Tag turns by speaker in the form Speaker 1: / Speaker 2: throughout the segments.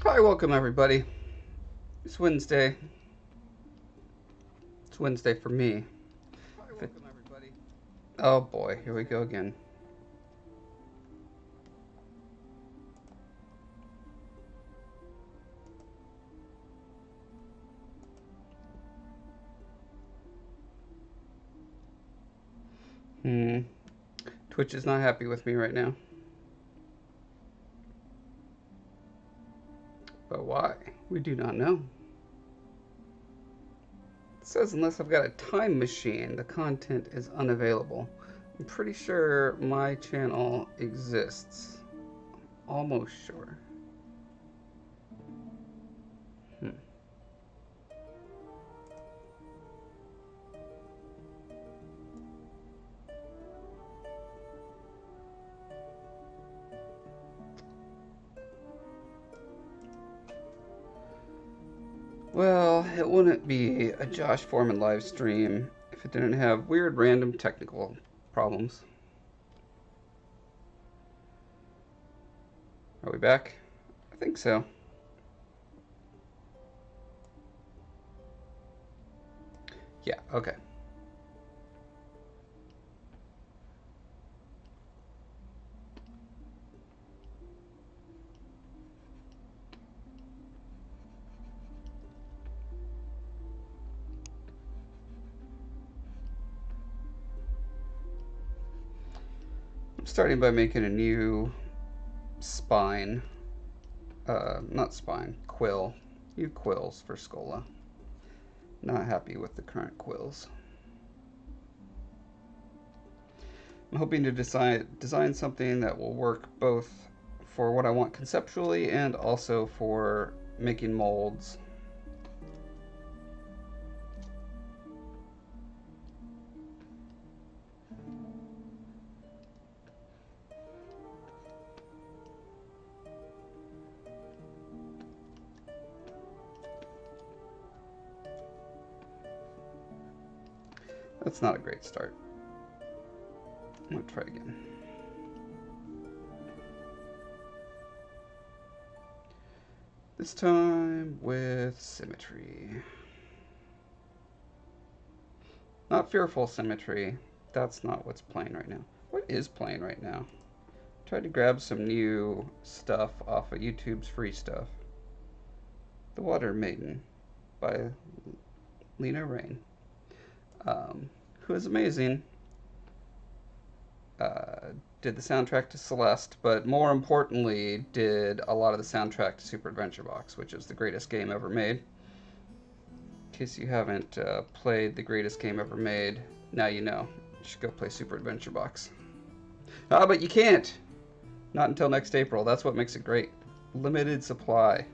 Speaker 1: Hi, welcome everybody. It's Wednesday. It's Wednesday for me.
Speaker 2: Hi,
Speaker 1: If it,
Speaker 2: welcome everybody.
Speaker 1: oh boy, here we
Speaker 2: Wednesday.
Speaker 1: go again. Hmm. Twitch is not happy with me right now. But why? We do not know. It says unless I've got a time machine, the content is unavailable. I'm pretty sure my channel exists. Almost sure. Hmm. Well, it wouldn't be a Josh Foreman live stream if it didn't have weird random technical problems. Are we back? I think so. Yeah, okay. I'm starting by making a new spine. Not spine, quill. New quills for Scolla. Not happy with the current quills. I'm hoping to design something that will work both for what I want conceptually and also for making molds. That's not a great start. I'm gonna try again. This time with symmetry. Not fearful symmetry. That's not what's playing right now. What is playing right now? Tried to grab some new stuff off of YouTube's free stuff. The Water Maiden by Lena Rain, who is amazing. Did the soundtrack to Celeste, but more importantly, did a lot of the soundtrack to Super Adventure Box, which is the greatest game ever made. In case you haven't played the greatest game ever made, now you know. You should go play Super Adventure Box. Ah, but you can't! Not until next April. That's what makes it great. Limited supply.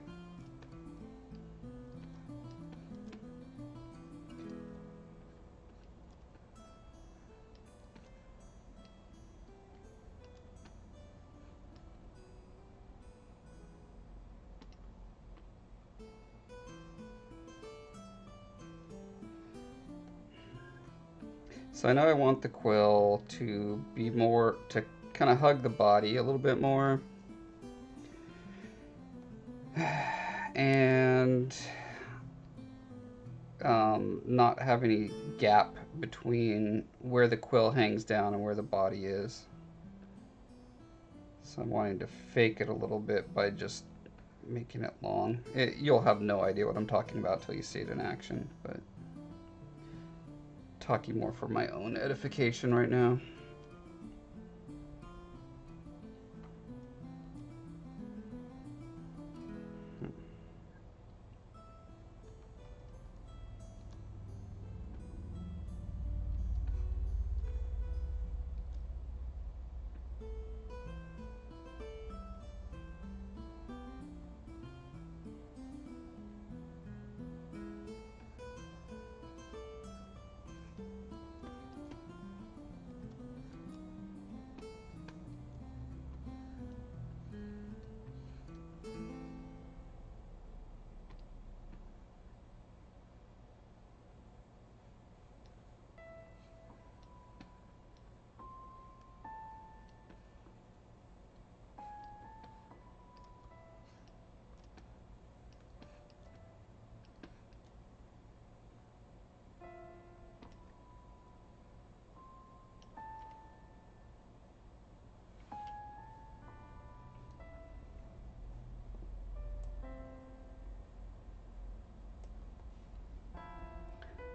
Speaker 1: So I know I want the quill to be more, to kind of hug the body a little bit more. And not have any gap between where the quill hangs down and where the body is. So I'm wanting to fake it a little bit by just making it long. You'll have no idea what I'm talking about till you see it in action, but talking more for my own edification right now.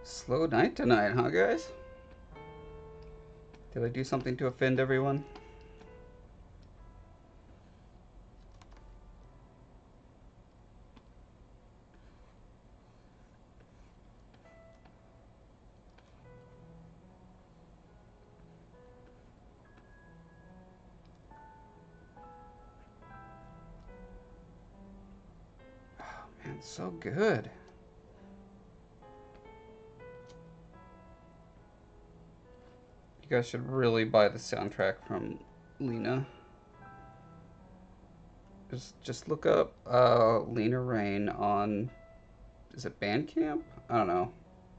Speaker 1: Slow night tonight, huh, guys? Did I do something to offend everyone? Oh, man, so good. You guys should really buy the soundtrack from Lena. Just look up Lena Rain on, is it Bandcamp? I don't know.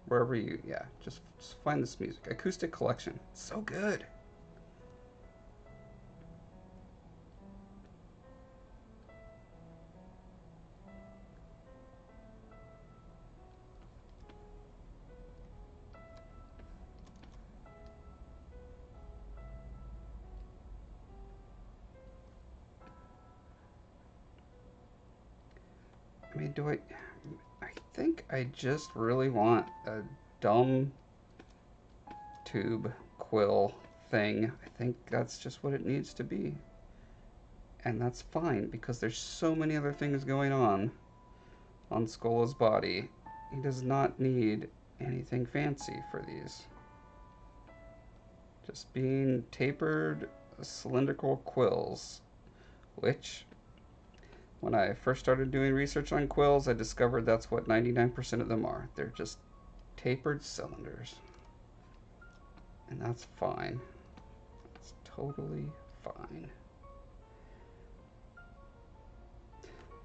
Speaker 1: Wherever you, yeah, just find this music. Acoustic Collection. It's so good. I mean, I think I just really want a dumb tube quill thing. I think that's just what it needs to be. And that's fine, because there's so many other things going on Scolla's body. He does not need anything fancy for these. Just being tapered cylindrical quills, which, when I first started doing research on quills, I discovered that's what 99% of them are. They're just tapered cylinders. And that's fine. It's totally fine.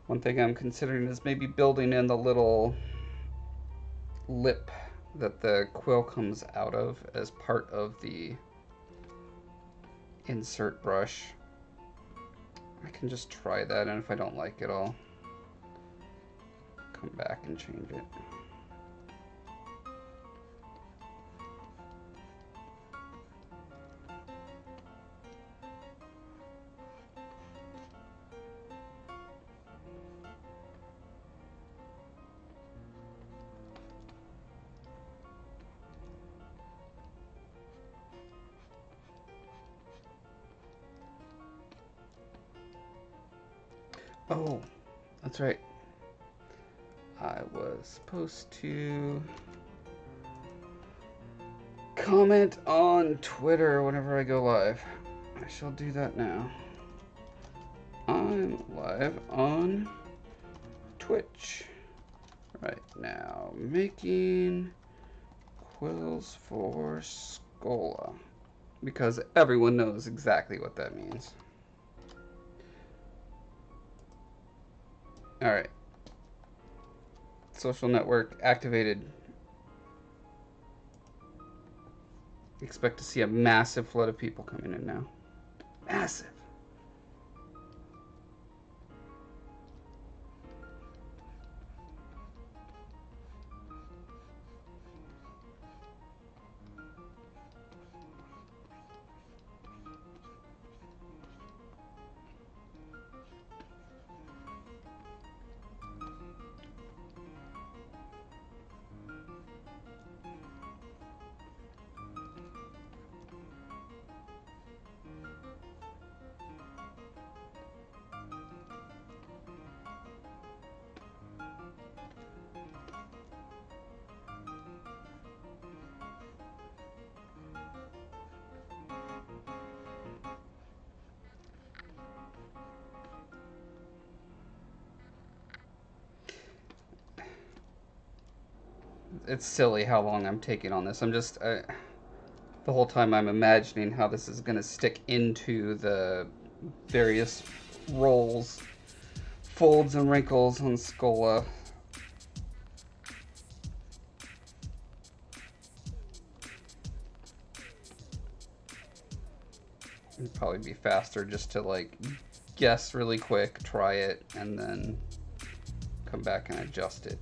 Speaker 1: One thing I'm considering is maybe building in the little lip that the quill comes out of as part of the insert brush. I can just try that, and if I don't like it, I'll come back and change it. Oh, that's right. I was supposed to comment on Twitter whenever I go live. I shall do that now. I'm live on Twitch right now, making quills for Scolla, because everyone knows exactly what that means. Alright. Social network activated. Expect to see a massive flood of people coming in now. Massive. It's silly how long I'm taking on this. I'm just, the whole time I'm imagining how this is going to stick into the various rolls, folds, and wrinkles on Scolla. It'd probably be faster just to, like, guess really quick, try it, and then come back and adjust it.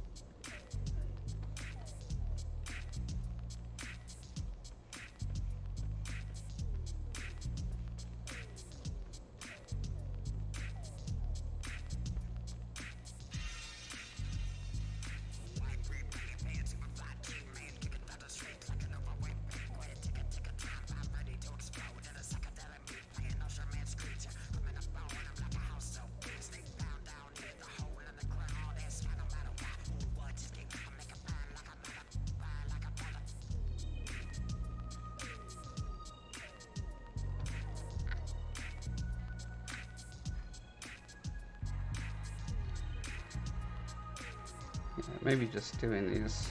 Speaker 1: Yeah, maybe just doing these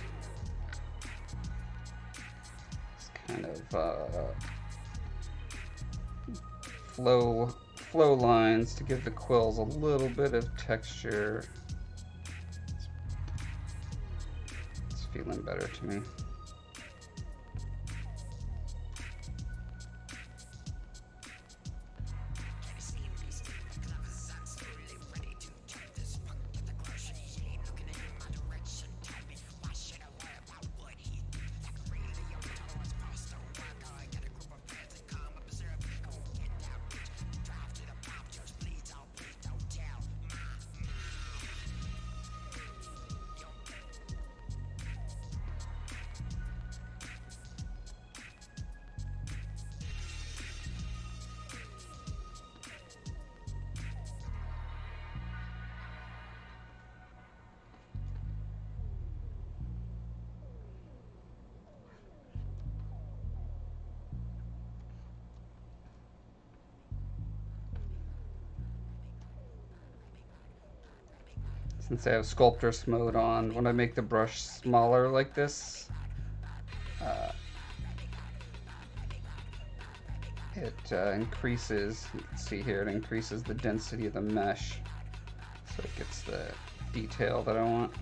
Speaker 1: kind of flow lines to give the quills a little bit of texture. It's feeling better to me. Since I have Sculptress mode on, when I make the brush smaller like this, it increases, you can see here, it increases the density of the mesh, so it gets the detail that I want.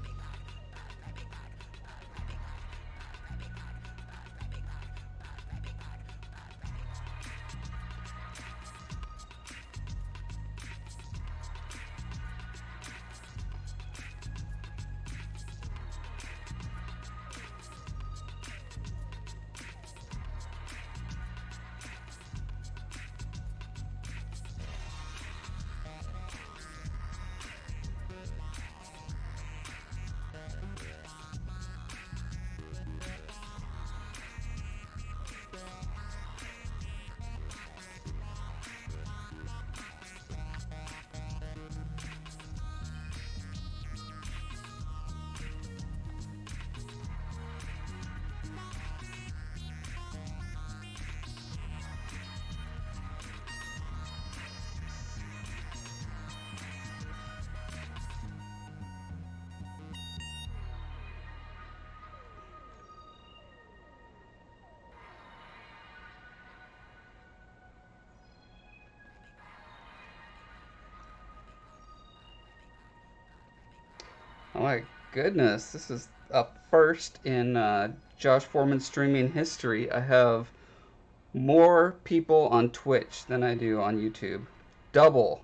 Speaker 1: Oh my goodness, this is up first in Josh Foreman streaming history. I have more people on Twitch than I do on YouTube. Double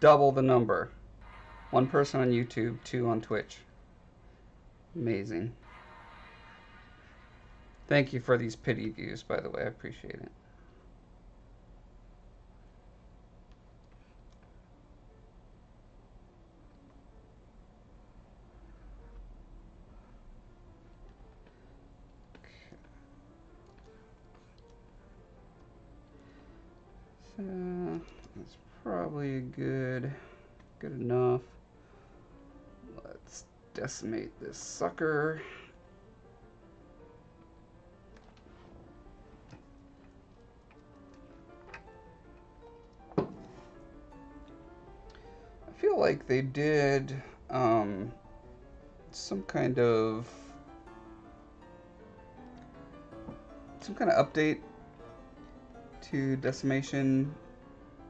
Speaker 1: the number. One person on YouTube, two on Twitch. Amazing. Thank you for these pity views, by the way. I appreciate it. So that's probably good enough. Let's decimate this sucker. I feel like they did some kind of update to Decimation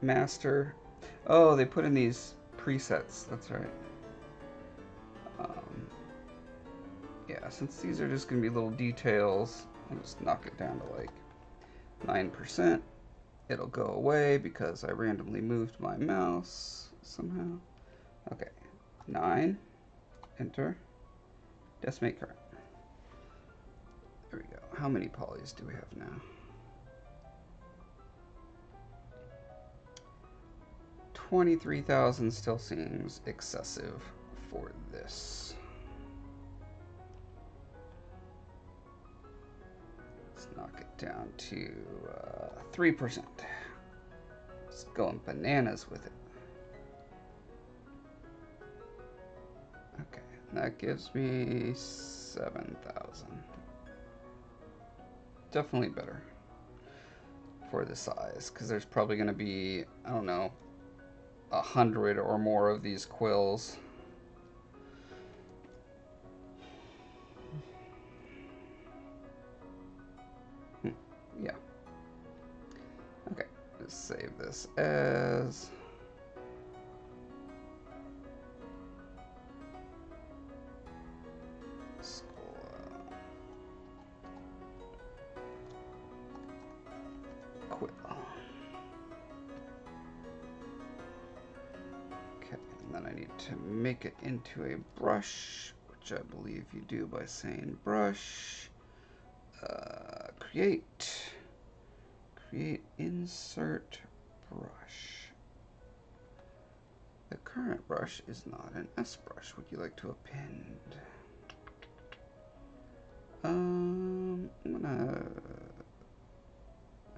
Speaker 1: Master. Oh, they put in these presets. That's right. Yeah, since these are just going to be little details, I'll just knock it down to like 9%. It'll go away because I randomly moved my mouse somehow. Okay, 9, enter, decimate current. There we go. How many polys do we have now? 23,000 still seems excessive for this. Let's knock it down to 3%. It's going bananas with it. Okay, that gives me 7,000. Definitely better for the size, because there's probably going to be, I don't know, 100 or more of these quills. Yeah. Okay, let's save this as Scolla Quill. Okay, and then I need to make it into a brush, which I believe you do by saying brush, create insert brush. The current brush is not an S brush. Would you like to append? I'm gonna.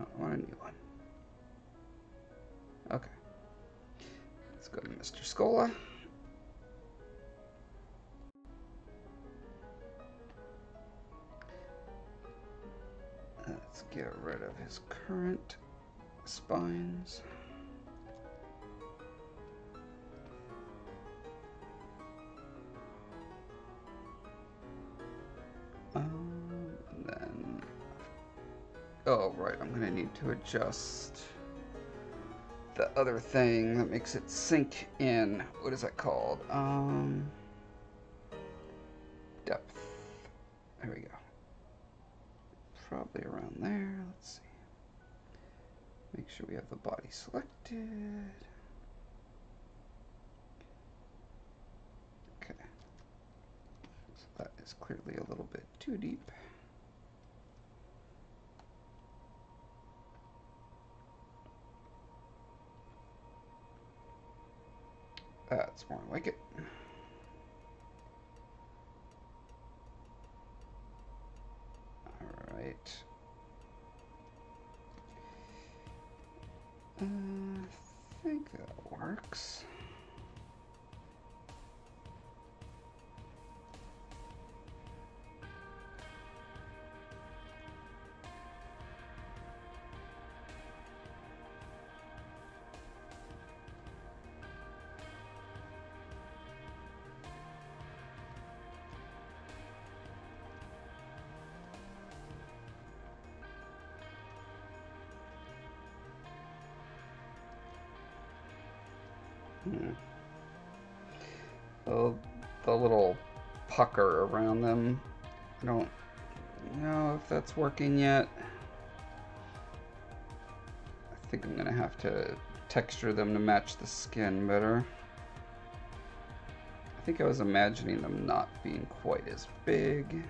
Speaker 1: Oh, I want a new one. Okay. Let's go to Mr. Scolla. Let's get rid of his current spines. And then, oh right, I'm gonna need to adjust the other thing that makes it sink in. What is that called? Depth. There we go. Probably around there. Let's see. Make sure we have the body selected. Okay. So that is clearly a little bit too deep. That's more like it. All right. I think that works. Oh, the little pucker around them. I don't know if that's working yet. I think I'm gonna have to texture them to match the skin better. I think I was imagining them not being quite as big.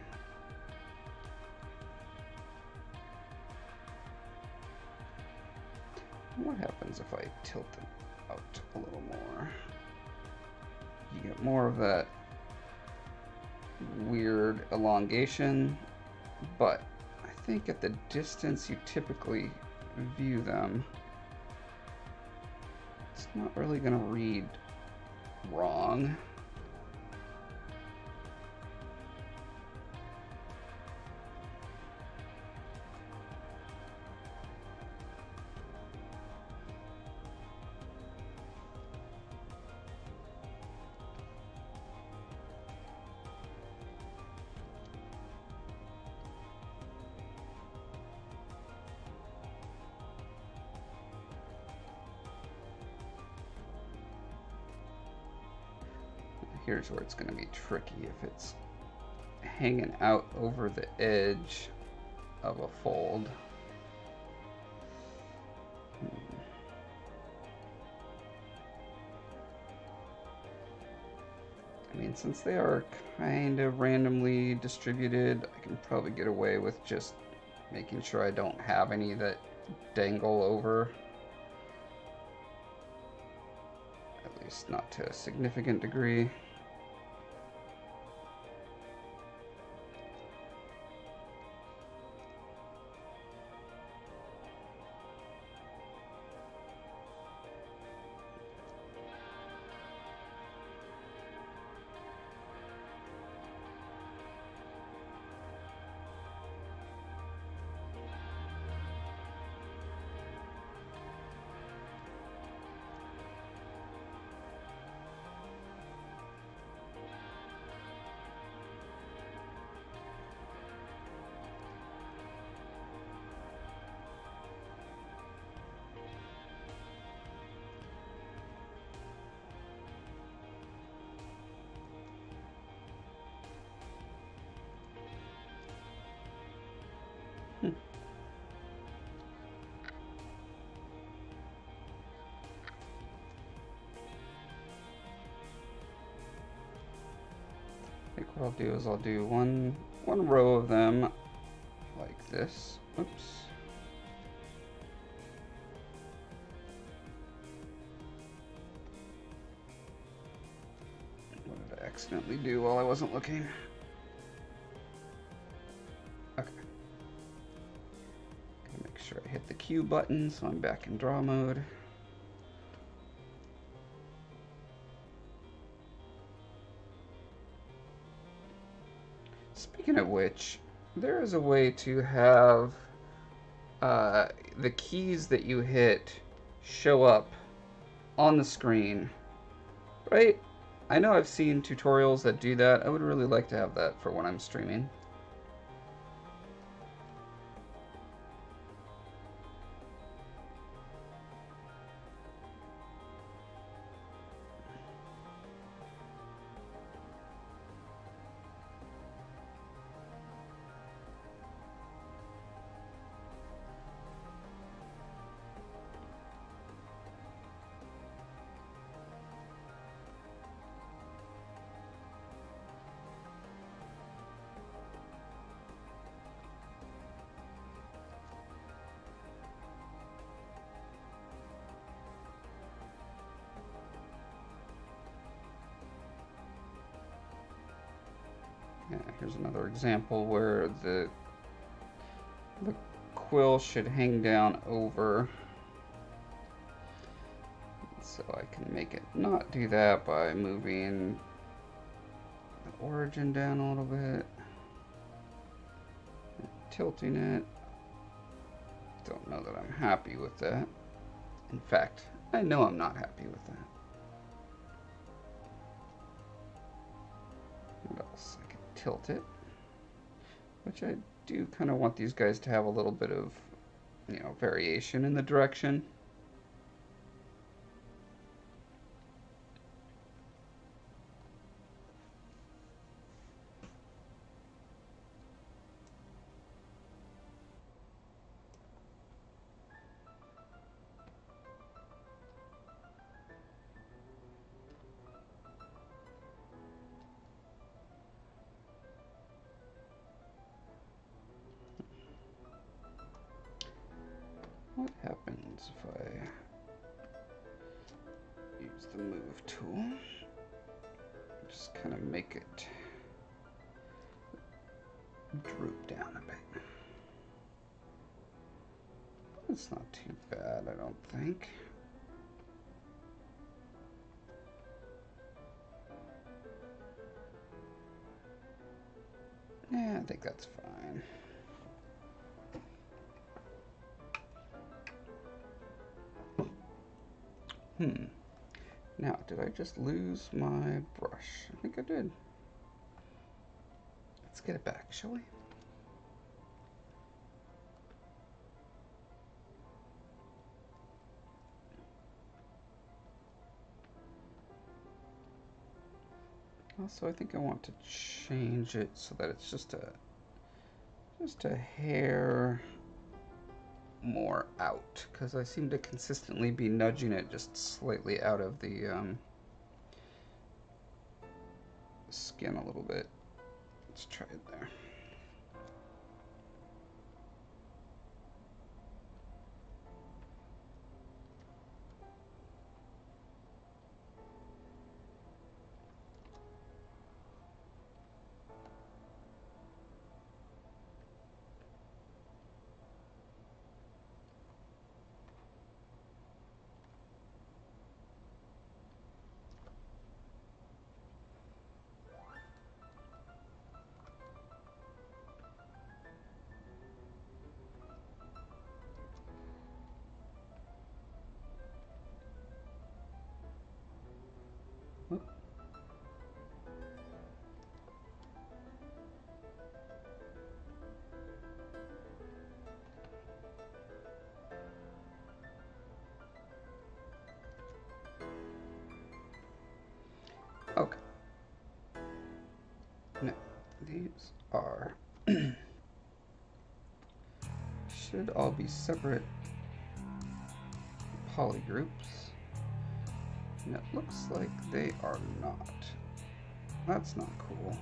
Speaker 1: What happens if I tilt them out a little more? You get more of that weird elongation, but I think at the distance you typically view them, it's not really going to read wrong. Here's where it's going to be tricky if it's hanging out over the edge of a fold. I mean, since they are kind of randomly distributed, I can probably get away with just making sure I don't have any that dangle over. At least not to a significant degree. I'll do is I'll do one row of them like this. Oops. What did I accidentally do while I wasn't looking? Okay. Gotta make sure I hit the Q button so I'm back in draw mode. Speaking of which, there is a way to have the keys that you hit show up on the screen, right? I know I've seen tutorials that do that. I would really like to have that for when I'm streaming. Yeah, here's another example where the quill should hang down over. So I can make it not do that by moving the origin down a little bit, tilting it. Don't know that I'm happy with that. In fact, I know I'm not happy with that. What else? I can tilt it, which I do kind of want these guys to have a little bit of, you know, variation in the direction. What happens if I use the move tool? Just kind of make it droop down a bit. It's not too bad, I don't think. Yeah, I think that's fine. Now, did I just lose my brush? I think I did. Let's get it back, shall we? Also, I think I want to change it so that it's just a hair more out, because I seem to consistently be nudging it just slightly out of the skin a little bit. Let's try it there. Okay. Now, these are should all be separate polygroups. And it looks like they are not. That's not cool.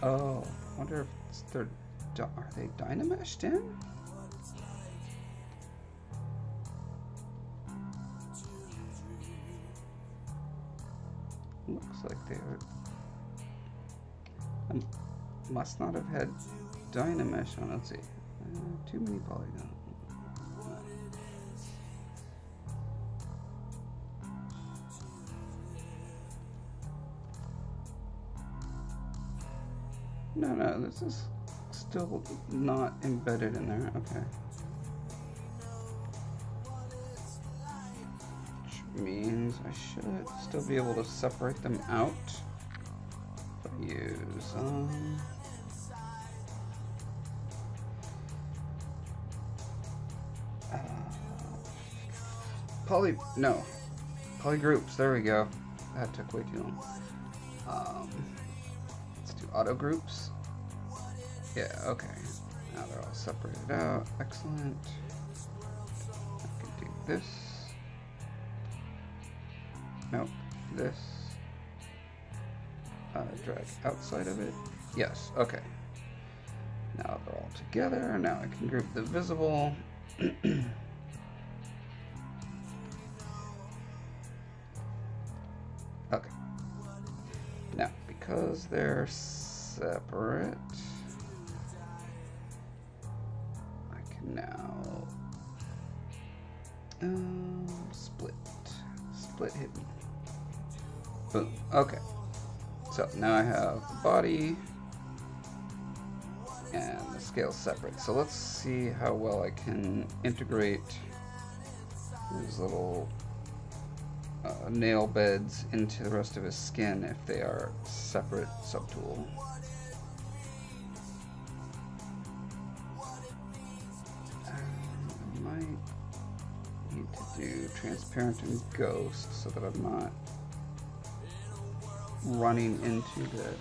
Speaker 1: Oh, I wonder if are they dynameshed in? Looks like they are. Must not have had dynamesh on. Let's see. Too many polygons. No, this is still not embedded in there. Okay. Which means I should still be able to separate them out. If I use polygroups. There we go. That took way too long. Let's do auto groups. Yeah, okay. Now they're all separated out. Excellent. I can do this. Nope. This. Drag outside of it. Yes, okay. Now they're all together. Now I can group the visible. Okay. Now, because they're separate, I can now split hidden. Boom. Okay. So now I have the body and the scale separate. So let's see how well I can integrate these little nail beds into the rest of his skin if they are separate subtool. I might need to do transparent and ghost so that I'm not running into the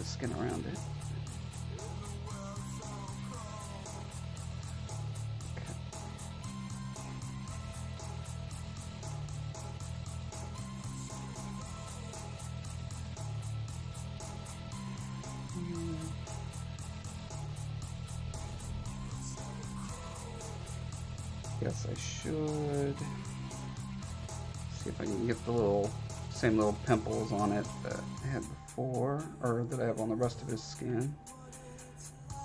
Speaker 1: skin around it. Yes, I should see if I can get the same little pimples on it that I had before, or that I have on the rest of his skin.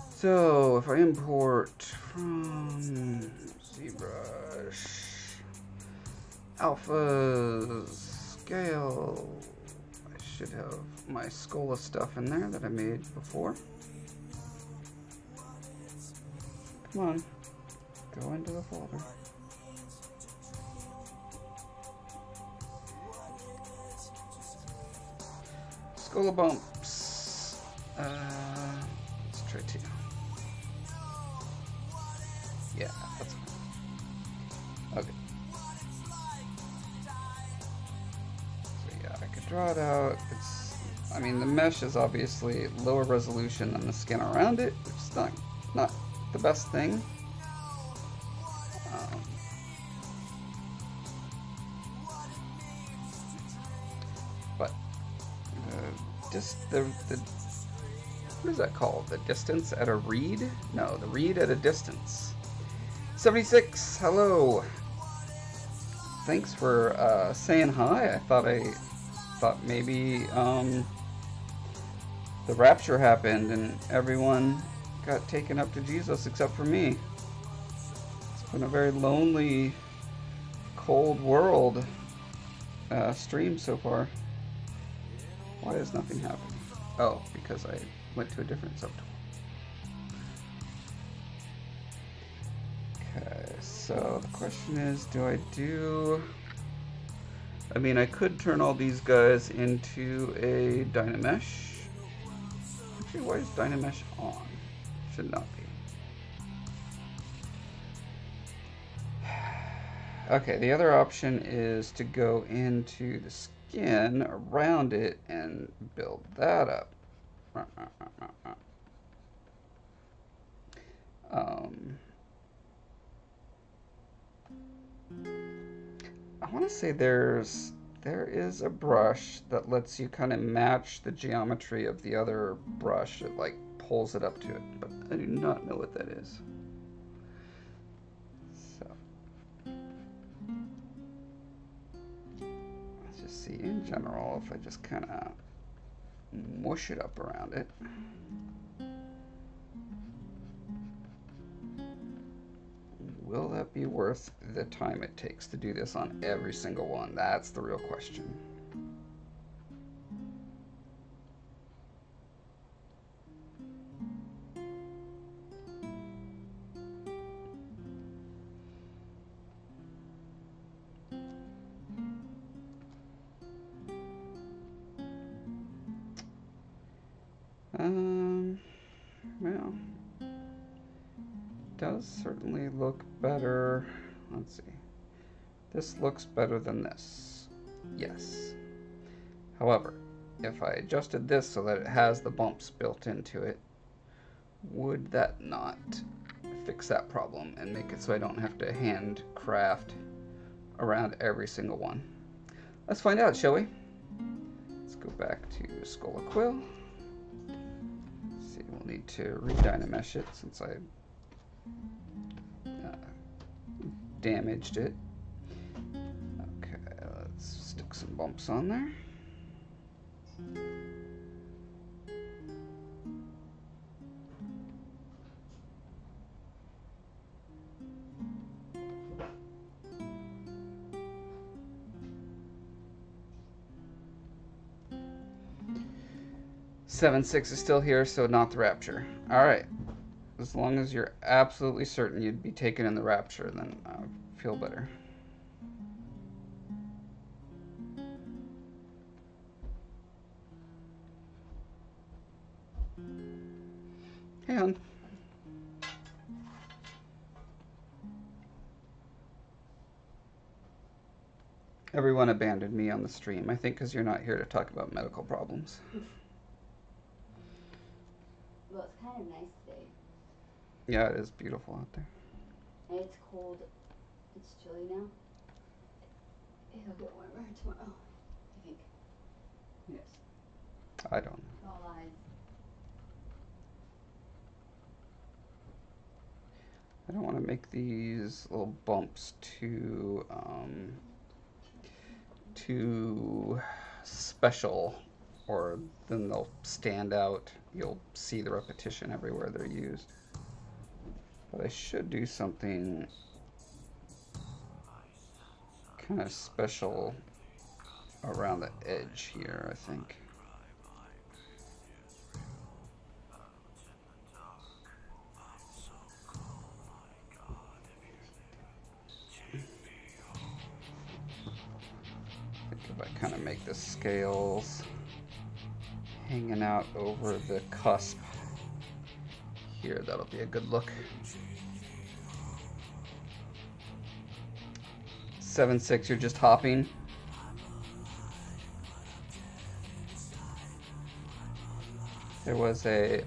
Speaker 1: So if I import from Zbrush, Alpha, Scale, I should have my Scolla stuff in there that I made before. Come on. Go into the folder. Scolla bumps. Let's try 2. Yeah, that's fine. Okay. So yeah, I could draw it out. I mean, the mesh is obviously lower resolution than the skin around it, which is not the best thing. But what is that called? The distance at a read? No, the read at a distance. 76, hello. Thanks for saying hi. I thought maybe the rapture happened and everyone got taken up to Jesus except for me. It's been a very lonely, cold world stream so far. Why is nothing happening? Oh, because I went to a different subtool. Okay, so the question is, I mean, I could turn all these guys into a Dynamesh. Actually, why is Dynamesh on? Should not be. Okay, the other option is to go into the skin around it and build that up. I want to say there's there is a brush that lets you kind of match the geometry of the other brush. It like pulls it up to it, but I do not know what that is. So let's just see in general if I just kind of mush it up around it. Will that be worth the time it takes to do this on every single one? That's the real question. Well, does certainly look better. Let's see. This looks better than this. Yes. However, if I adjusted this so that it has the bumps built into it, would that not fix that problem and make it so I don't have to handcraft around every single one? Let's find out, shall we? Let's go back to Scolla Quill. See, we'll need to redynamesh it since I damaged it. Okay, let's stick some bumps on there. Seven 6 is still here, so not the Rapture. All right. As long as you're absolutely certain you'd be taken in the Rapture, then I'll feel better. Hey, hon. Everyone abandoned me on the stream, I think because you're not here to talk about medical problems.
Speaker 2: Well, it's kind of nice today.
Speaker 1: Yeah, it is beautiful out there.
Speaker 2: And it's cold. It's chilly now. It'll get warmer tomorrow, I think.
Speaker 1: Yes. I don't know.
Speaker 2: All lies.
Speaker 1: I don't want to make these little bumps too special, or then they'll stand out. You'll see the repetition everywhere they're used. But I should do something kind of special around the edge here, I think. If I kind of make the scales hanging out over the cusp here, that'll be a good look. 7 6, you're just hopping. There was a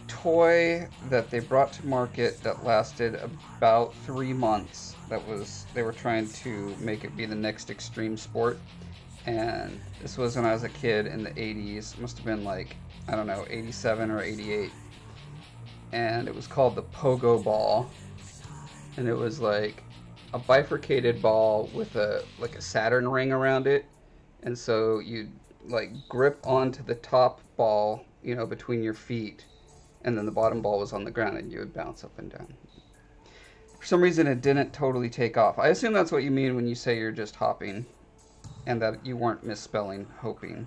Speaker 1: toy that they brought to market that lasted about 3 months. They were trying to make it be the next extreme sport, and this was when I was a kid in the 80s. It must have been like, I don't know, 87 or 88, and it was called the pogo ball, and it was like a bifurcated ball with a Saturn ring around it, and so you'd like grip onto the top ball, you know, between your feet, and then the bottom ball was on the ground and you would bounce up and down. For some reason it didn't totally take off. I assume that's what you mean when you say you're just hopping, and that you weren't misspelling hoping.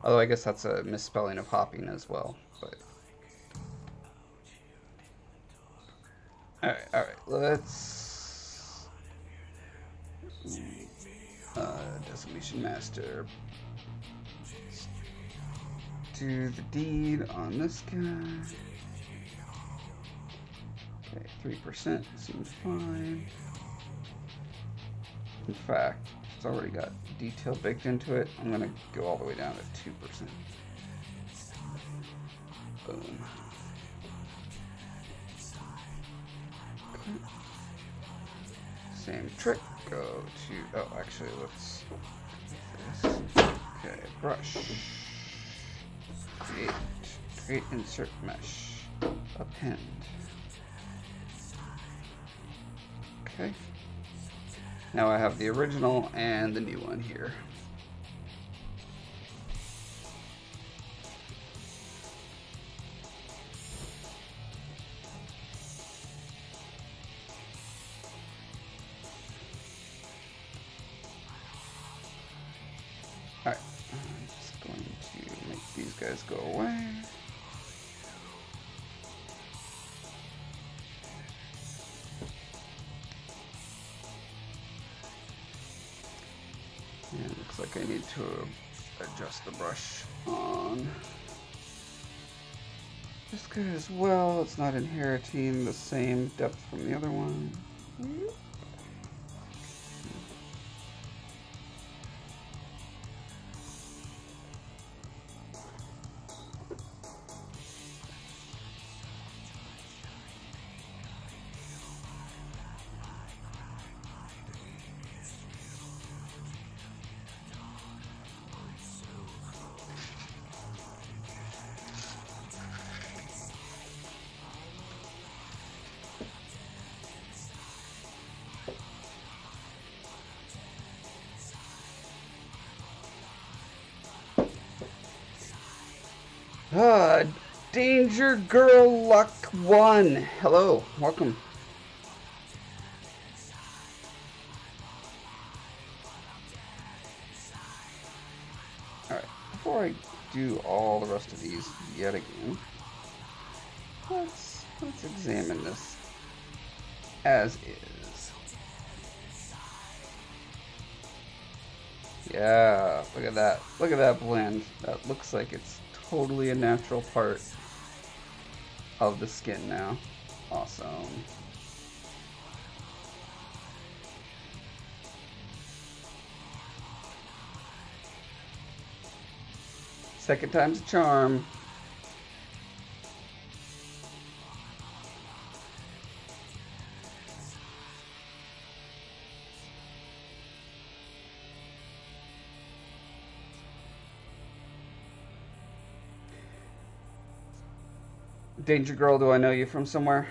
Speaker 1: Although I guess that's a misspelling of hopping as well. But alright, let's Decimation Master. Do the deed on this guy. Okay, 3% seems fine. In fact, it's already got detail baked into it. I'm gonna go all the way down to 2%. Boom. Okay. Same trick. Go to, oh, actually, let's do this. Okay, brush. Create insert mesh. Append. Okay. Now I have the original and the new one here. Alright, I'm just going to make these guys go away. And it looks like I need to adjust the brush on this guy as well. It's not inheriting the same depth from the other one. Danger Girl Luck 1. Hello, welcome. Alright, before I do all the rest of these yet again, let's examine this as is. Yeah, look at that. Look at that blend. That looks like it's totally a natural part of the skin now. Awesome. Second time's a charm. Danger Girl, do I know you from somewhere?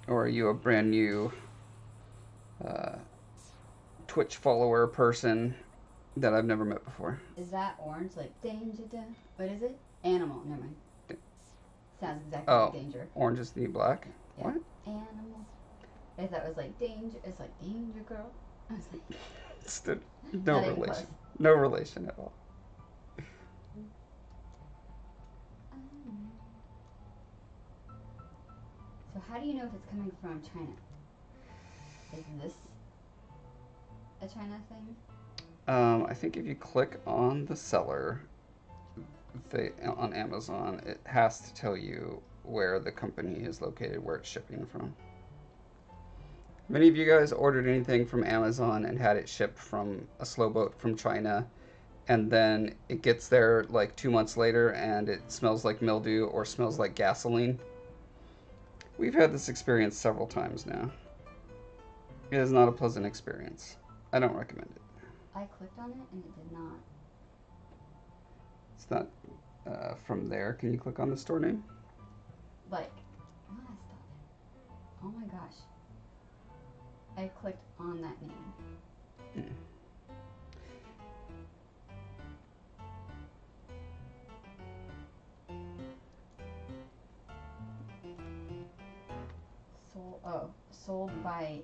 Speaker 1: Or are you a brand new Twitch follower person that I've never met before?
Speaker 2: Is that orange like danger? What is it? Animal. Never mind. Sounds exactly like danger.
Speaker 1: Orange is the new black?
Speaker 2: Yeah.
Speaker 1: What?
Speaker 2: Animal. I thought it was like danger. It's like danger girl. I was like,
Speaker 1: it's no relation. No relation at all.
Speaker 2: So how do you know if it's coming from China? Is this a China thing?
Speaker 1: I think if you click on the seller on Amazon, it has to tell you where the company is located, where it's shipping from. Many of you guys ordered anything from Amazon and had it shipped from a slow boat from China, and then it gets there like 2 months later and it smells like mildew or smells like gasoline. We've had this experience several times now. It is not a pleasant experience. I don't recommend it.
Speaker 2: I clicked on it and it did not.
Speaker 1: It's not from there. Can you click on the store name?
Speaker 2: Like, oh, I stopped it. Oh my gosh. I clicked on that name. Sold by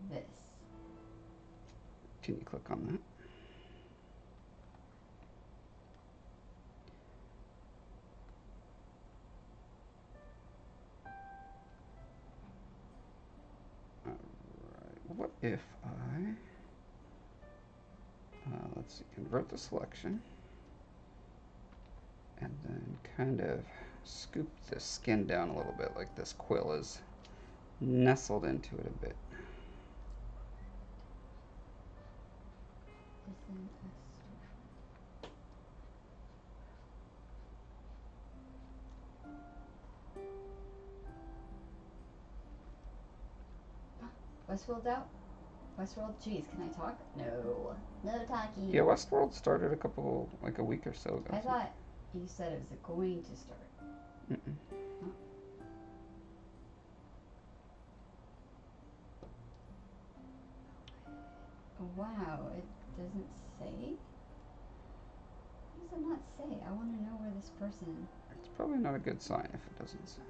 Speaker 2: this.
Speaker 1: Can you click on that? Alright, what if I, let's see, convert the selection, and then kind of scoop the skin down a little bit, like this quill is nestled into it a bit.
Speaker 2: Westworld's out? Westworld? Jeez, can I talk? No. No talking.
Speaker 1: Yeah, Westworld started a week or so ago.
Speaker 2: I thought you said it was going to start.
Speaker 1: Mm-mm.
Speaker 2: Oh, wow, it doesn't say? What does it not say? I want to know where this person...
Speaker 1: It's probably not a good sign if it doesn't say.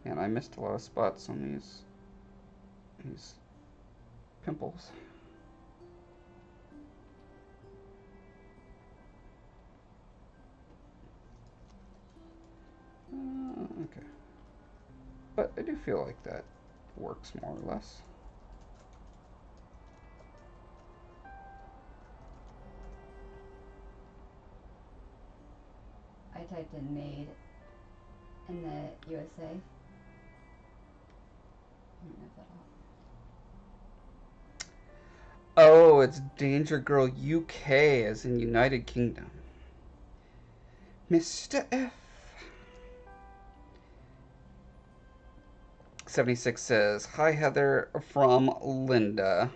Speaker 1: And I missed a lot of spots on these pimples. Okay. But I do feel like that works more or less.
Speaker 2: I typed in made in the USA. I don't know if that'll help.
Speaker 1: Oh, it's Danger Girl UK as in United Kingdom. Mr. F. 76 says, "Hi Heather from Linda."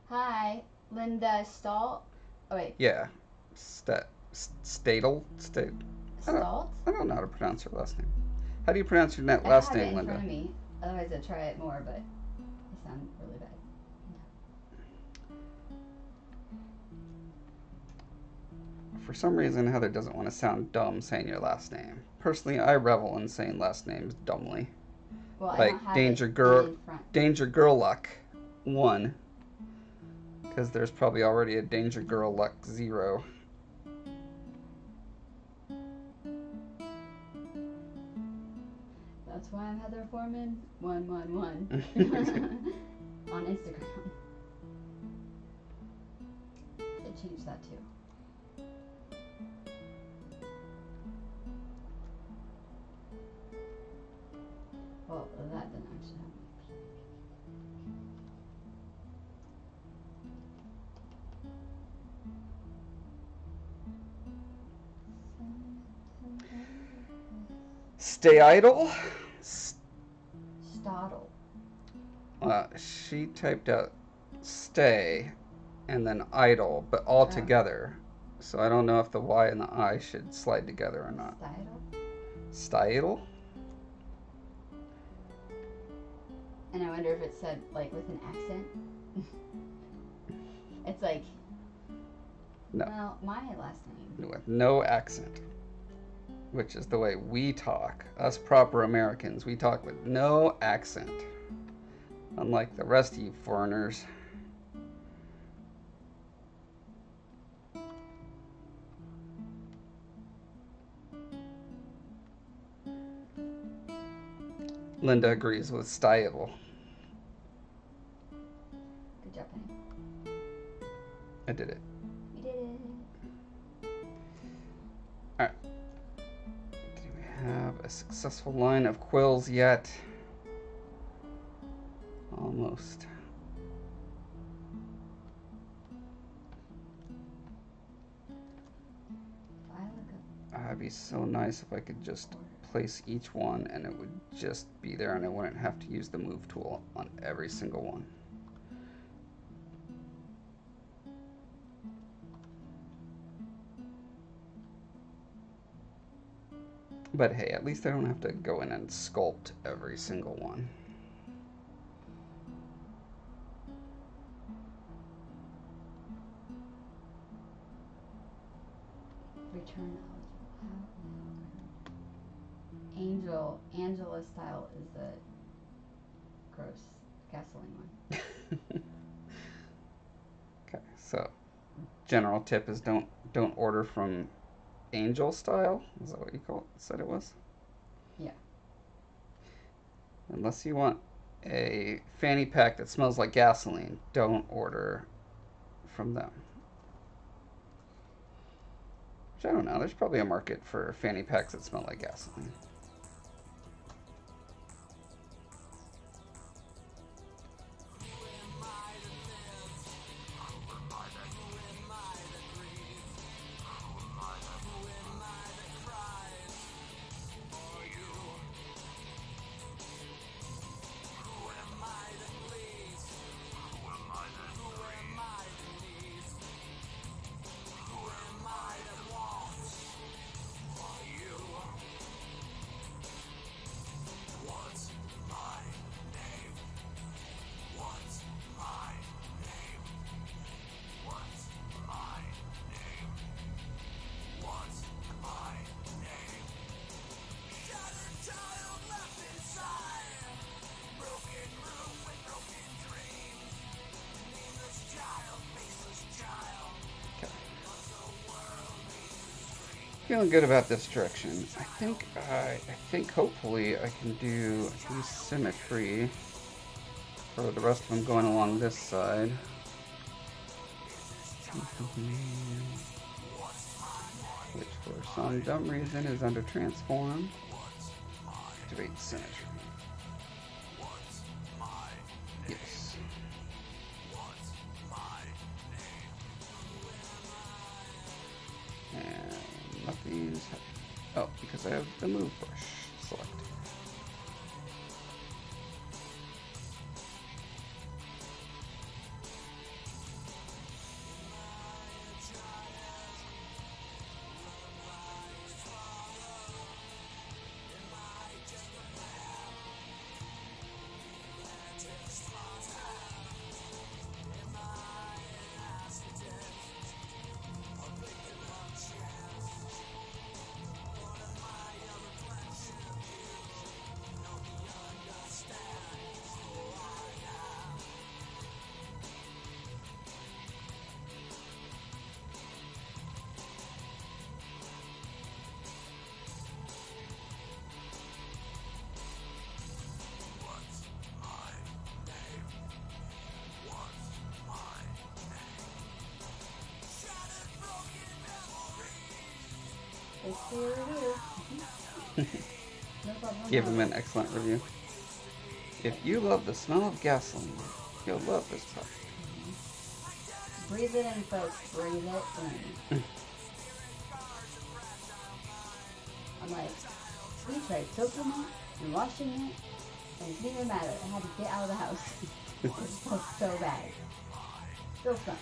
Speaker 2: Hi, Linda Stalt. Oh, wait.
Speaker 1: Yeah. Stadel?
Speaker 2: Stalt?
Speaker 1: I don't know how to pronounce her last name. How do you pronounce your last
Speaker 2: I
Speaker 1: name,
Speaker 2: have it in
Speaker 1: Linda?
Speaker 2: front of me. Otherwise, I'd try it more, but I sound really bad.
Speaker 1: For some reason, Heather doesn't want to sound dumb saying your last name. Personally, I revel in saying last names dumbly.
Speaker 2: Well, I
Speaker 1: Like
Speaker 2: don't have
Speaker 1: Danger
Speaker 2: it
Speaker 1: Girl,
Speaker 2: in front.
Speaker 1: Danger Girl Luck 1, because there's probably already a Danger Girl Luck 0.
Speaker 2: That's why I'm Heather Foreman 111 on Instagram. It changed that too. Well, that didn't actually happen.
Speaker 1: Stay idle?
Speaker 2: Stoddle.
Speaker 1: She typed out stay and then idle, but all together. So I don't know if the Y and the I should slide together or not.
Speaker 2: Stidle?
Speaker 1: Style?
Speaker 2: And I wonder if it said, like, with an accent. It's like...
Speaker 1: No.
Speaker 2: Well, my last name.
Speaker 1: With no accent. Which is the way we talk. Us proper Americans, we talk with no accent. Unlike the rest of you foreigners. Linda agrees with style.
Speaker 2: Good job, Penny.
Speaker 1: I did it.
Speaker 2: You did it.
Speaker 1: Alright. Do we have a successful line of quills yet? Almost. It'd be so nice if I could just place each one and it would just be there and I wouldn't have to use the move tool on every single one. But hey, at least I don't have to go in and sculpt every single one.
Speaker 2: Return Angela style is the gross gasoline one.
Speaker 1: Okay, so general tip is don't order from Angel style. Is that what you said it was?
Speaker 2: Yeah.
Speaker 1: Unless you want a fanny pack that smells like gasoline, don't order from them. Which I don't know. There's probably a market for fanny packs that smell like gasoline. Feeling good about this direction. I think hopefully I can do symmetry for the rest of them going along this side. Which for some dumb reason is under transform. Activate symmetry. Yes. And nothing's happening. Oh, because I have the move brush selected.
Speaker 2: Here it is. No problem.
Speaker 1: Give him an excellent review. If you love the smell of gasoline, you'll love this product.
Speaker 2: Breathe it in, folks. Breathe it in. I'm like, we tried soaking it and washing it, and it didn't even matter. I had to get out of the house. It smells so bad. Still stunk.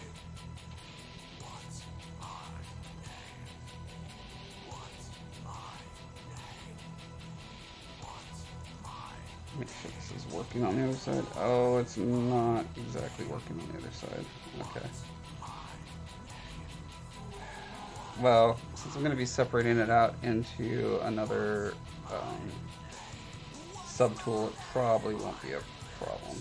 Speaker 1: Make sure this is working on the other side. Oh, it's not exactly working on the other side. Okay. Well, since I'm going to be separating it out into another subtool, it probably won't be a problem.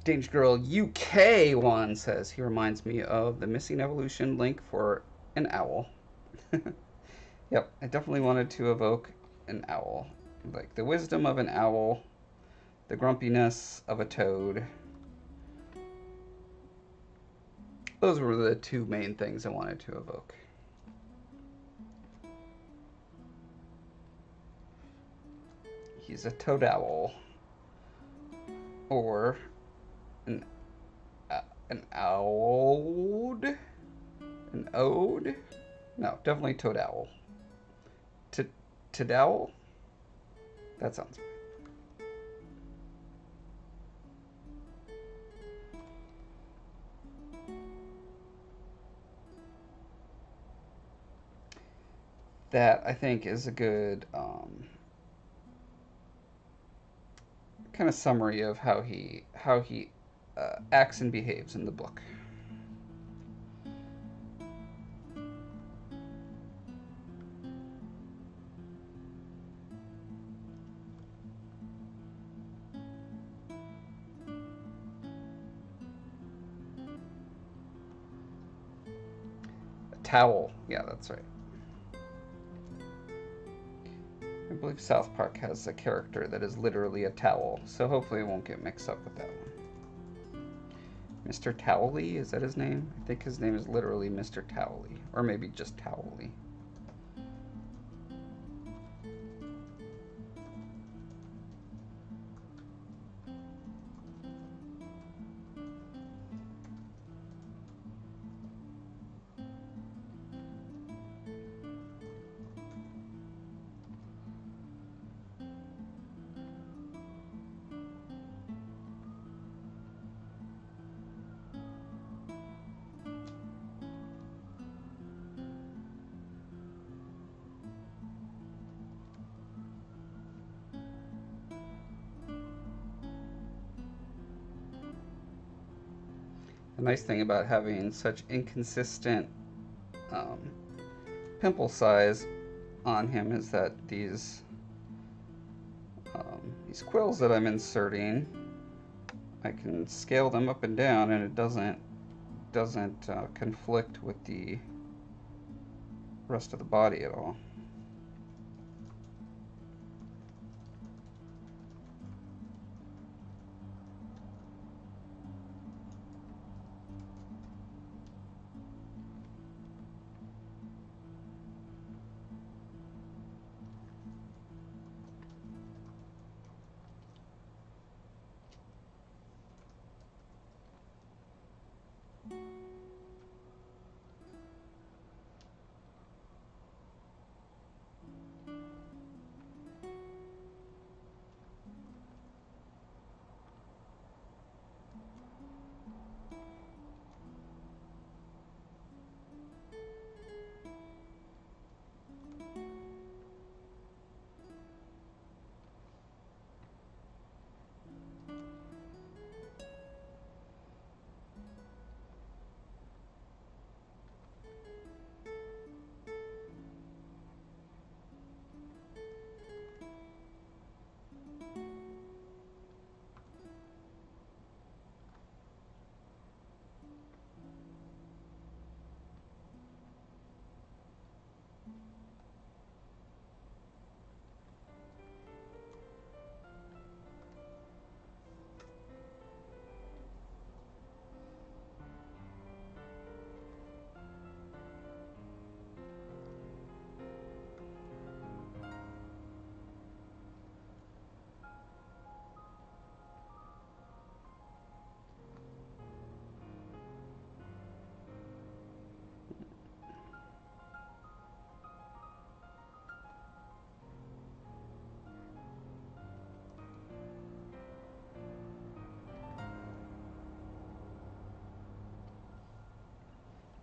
Speaker 1: Danger Girl UK one says he reminds me of the missing evolution link for an owl. Yep, I definitely wanted to evoke an owl. Like the wisdom of an owl, the grumpiness of a toad. Those were the two main things I wanted to evoke. He's a toad owl. Or an ode? An ode? No, definitely toad owl. Todowl? That sounds right. That I think is a good kind of summary of how he acts and behaves in the book. A towel, yeah, that's right. I believe South Park has a character that is literally a towel, so hopefully it won't get mixed up with that one. Mr. Towley, is that his name? I think his name is literally Mr. Towley, or maybe just Towley. The nice thing about having such inconsistent um, pimple size on him is that these quills that I'm inserting, I can scale them up and down, and it doesn't conflict with the rest of the body at all.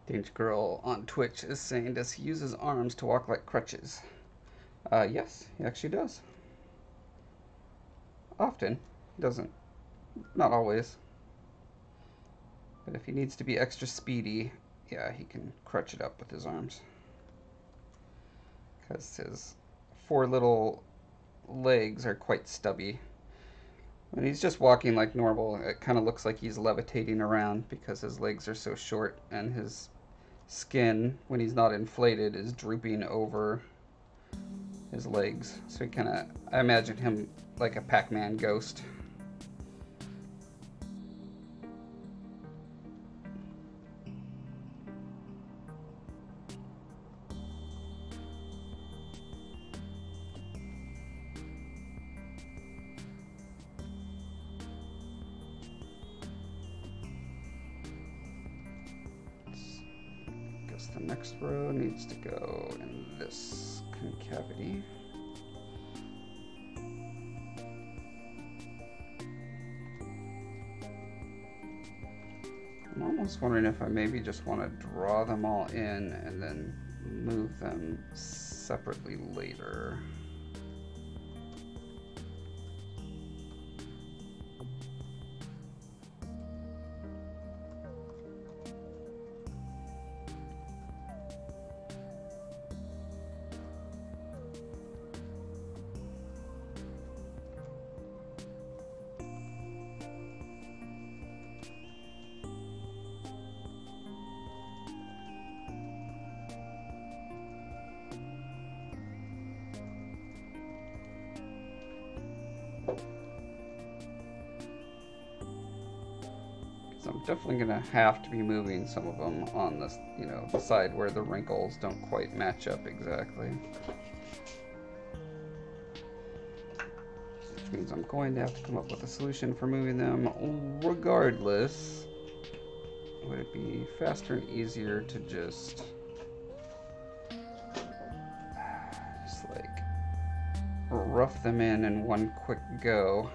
Speaker 1: Danger Girl on Twitch is saying, does he use his arms to walk like crutches? Yes, he actually does. Often. He doesn't. Not always. But if he needs to be extra speedy, yeah, he can crutch it up with his arms. Because his 4 little legs are quite stubby. When he's just walking like normal, it kind of looks like he's levitating around because his legs are so short, and his skin, when he's not inflated, is drooping over his legs. So he kind of, I imagine him like a Pac-Man ghost. The next row needs to go in this concavity. I'm almost wondering if I maybe just want to draw them all in and then move them separately later. I'm definitely gonna have to be moving some of them on this, the side where the wrinkles don't quite match up exactly. Which means I'm going to have to come up with a solution for moving them regardless. Would it be faster and easier to just like rough them in one quick go?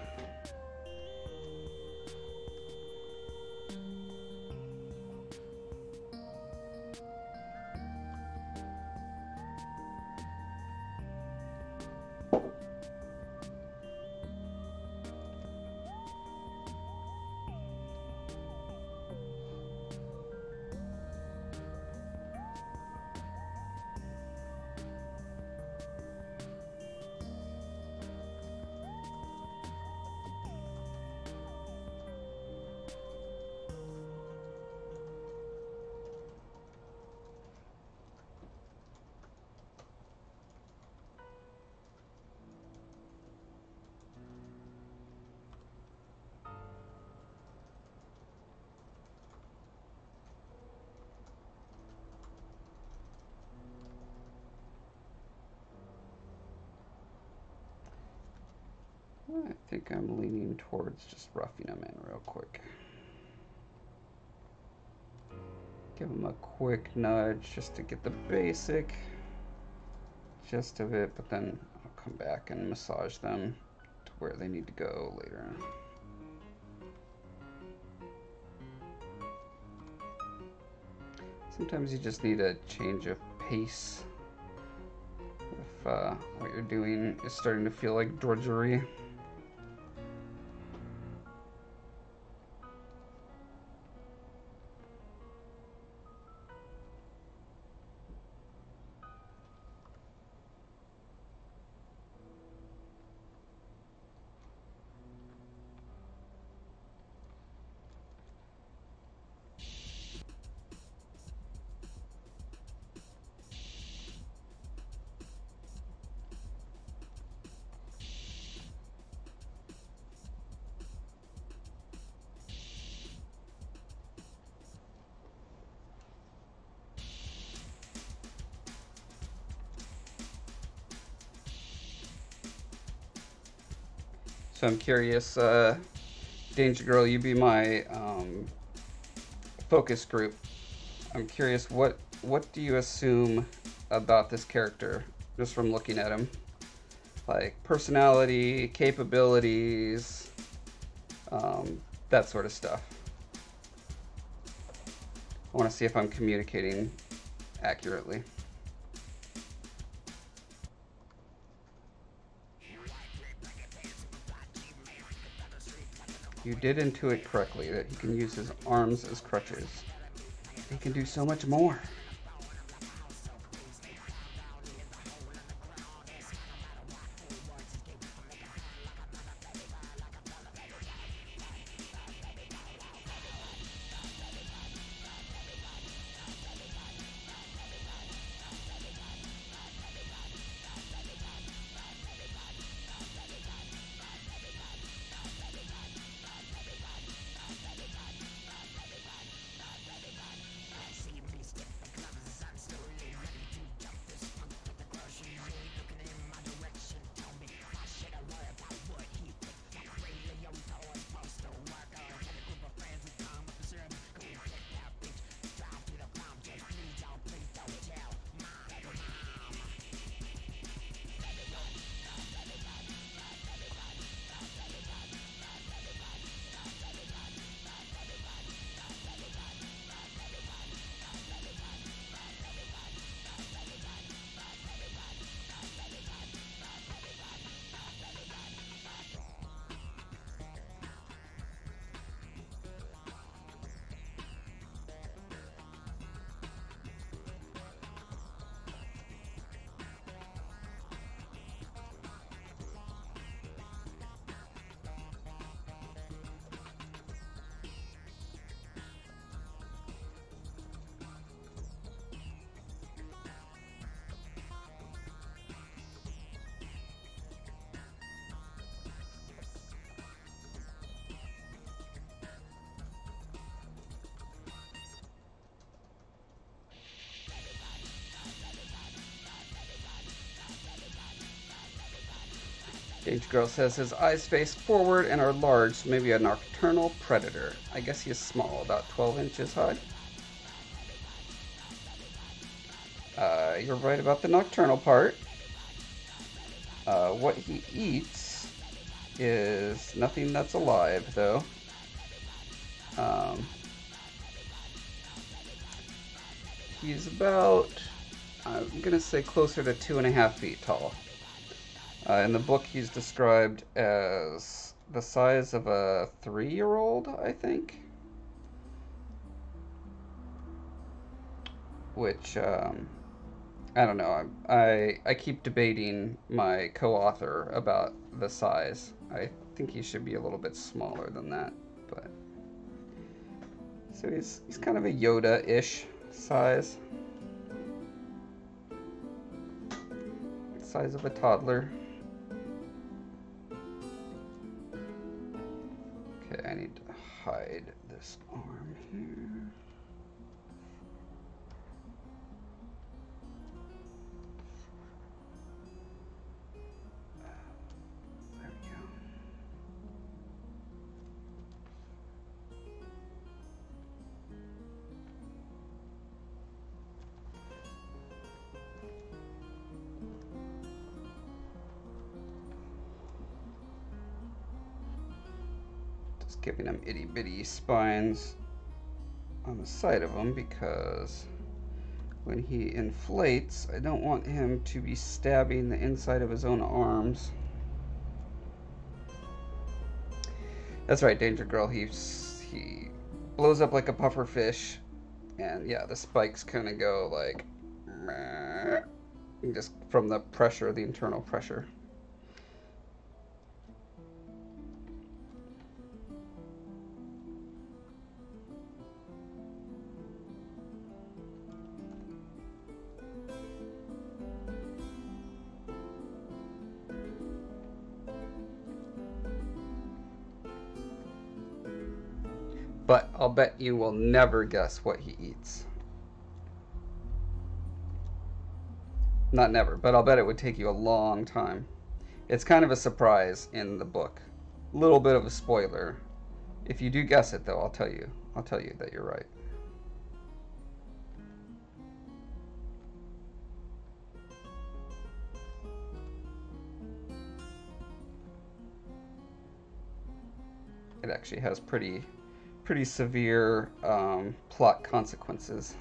Speaker 1: I think I'm leaning towards just roughing them in real quick. Give them a quick nudge just to get the basic gist of it, but then I'll come back and massage them to where they need to go later. Sometimes you just need a change of pace if what you're doing is starting to feel like drudgery. So I'm curious, Danger Girl, you be my focus group. I'm curious, what do you assume about this character just from looking at him? Like personality, capabilities, that sort of stuff. I want to see if I'm communicating accurately. You did intuit correctly that he can use his arms as crutches. He can do so much more. Danger Girl says his eyes face forward and are large, so maybe a nocturnal predator. I guess he is small, about 12 inches high. You're right about the nocturnal part. What he eats is nothing that's alive, though. He's about, I'm going to say closer to 2.5 feet tall. In the book, he's described as the size of a 3-year-old, I think. Which, I don't know. I keep debating my co-author about the size. I think he should be a little bit smaller than that, but so he's kind of a Yoda-ish size. Size of a toddler. Okay, I need to hide this arm here. There we go. Just giving him itty bitty spines on the side of him because when he inflates, I don't want him to be stabbing the inside of his own arms. That's right, Danger Girl. He blows up like a puffer fish, and yeah, the spikes kind of go like just from the pressure, the internal pressure. But I'll bet you will never guess what he eats. Not never, but I'll bet it would take you a long time. It's kind of a surprise in the book. A little bit of a spoiler. If you do guess it, though, I'll tell you that you're right. It actually has pretty severe plot consequences.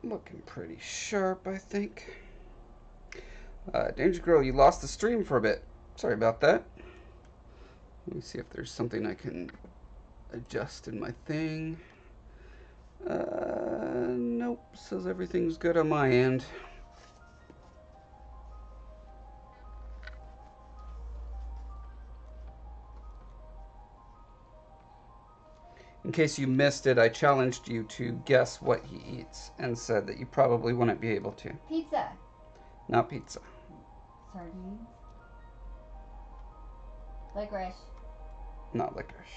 Speaker 1: Looking pretty sharp, I think. Danger Girl, you lost the stream for a bit. Sorry about that. Let me see if there's something I can adjust in my thing. Nope. Says everything's good on my end. In case you missed it, I challenged you to guess what he eats and said that you probably wouldn't be able to.
Speaker 2: Pizza.
Speaker 1: Not pizza.
Speaker 2: Sardines. Licorice.
Speaker 1: Not licorice.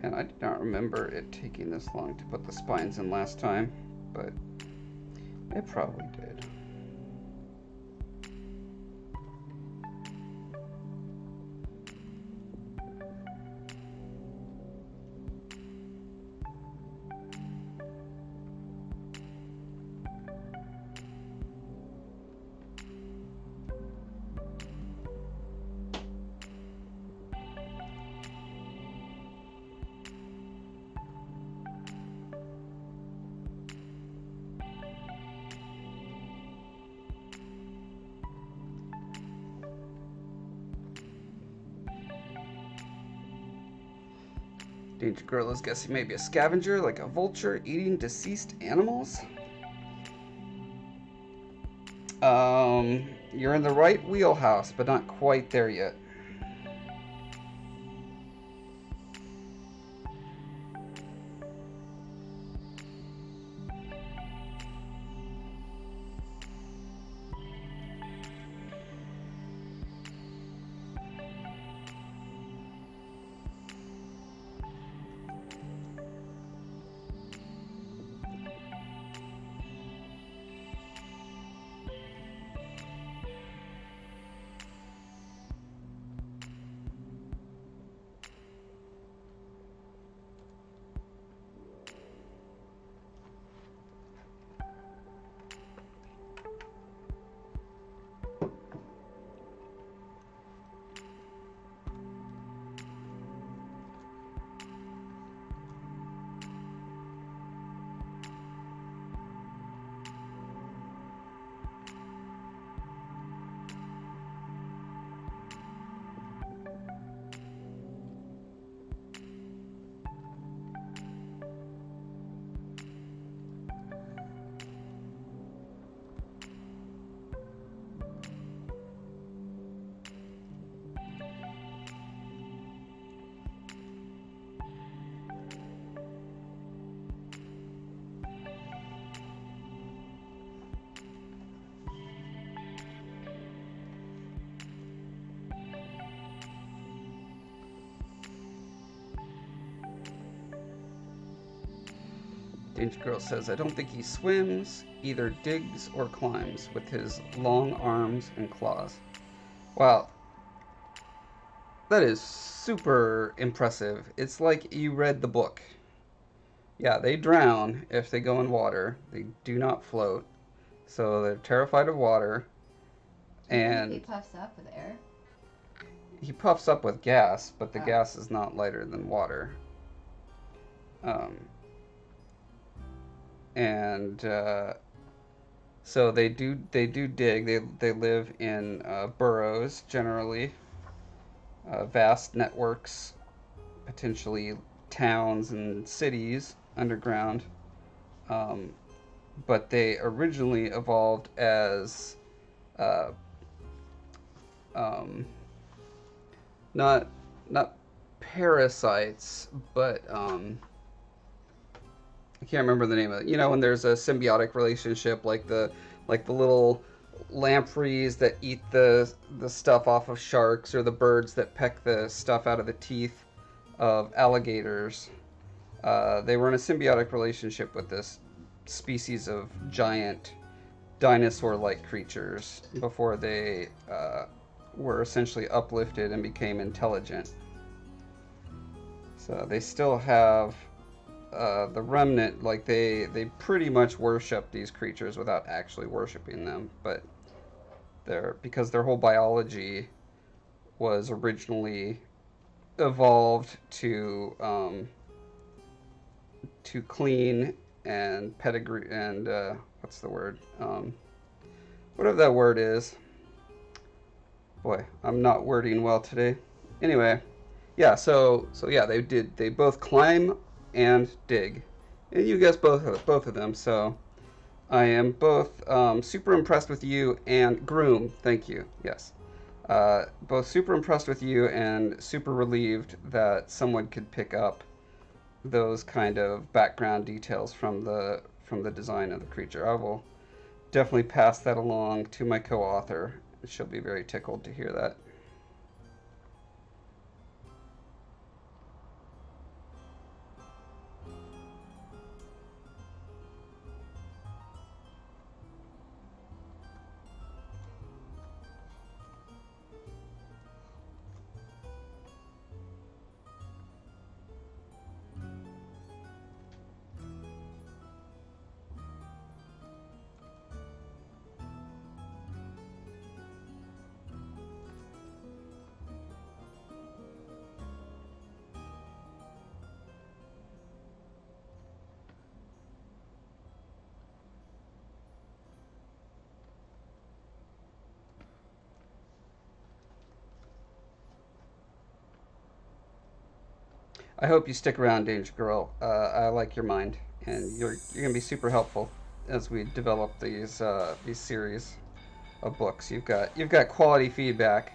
Speaker 1: And I did not remember it taking this long to put the spines in last time, but it probably did. Danger Girl is guessing maybe a scavenger, like a vulture eating deceased animals. You're in the right wheelhouse, but not quite there yet. Danger Girl says, I don't think he swims, either digs or climbs with his long arms and claws. Well, That is super impressive. It's like you read the book. Yeah, they drown if they go in water. They do not float. So they're terrified of water.
Speaker 2: Do you think he
Speaker 1: And
Speaker 2: puffs up with air?
Speaker 1: he puffs up with gas, but the
Speaker 2: Oh.
Speaker 1: gas is not lighter than water. Um, and so they do dig. They live in burrows generally, vast networks, potentially towns and cities underground. Um, but they originally evolved as uh, um, not not parasites, but I can't remember the name of it. You know, when there's a symbiotic relationship, like the little lampreys that eat the stuff off of sharks, or the birds that peck the stuff out of the teeth of alligators. They were in a symbiotic relationship with this species of giant dinosaur-like creatures before they were essentially uplifted and became intelligent. So they still have the remnant, like they pretty much worship these creatures without actually worshiping them, but they're because their whole biology was originally evolved to clean and pedigree and what's the word? Whatever that word is. Boy, I'm not wording well today. Anyway, yeah. So yeah, they both climb and dig, and you guessed both of them. So I am both super impressed with you and groom. Thank you. Yes. Both super impressed with you and super relieved that someone could pick up those kind of background details from the design of the creature. I will definitely pass that along to my co-author. She'll be very tickled to hear that. I hope you stick around, Danger Girl. I like your mind, and you're gonna be super helpful as we develop these series of books. You've got quality feedback.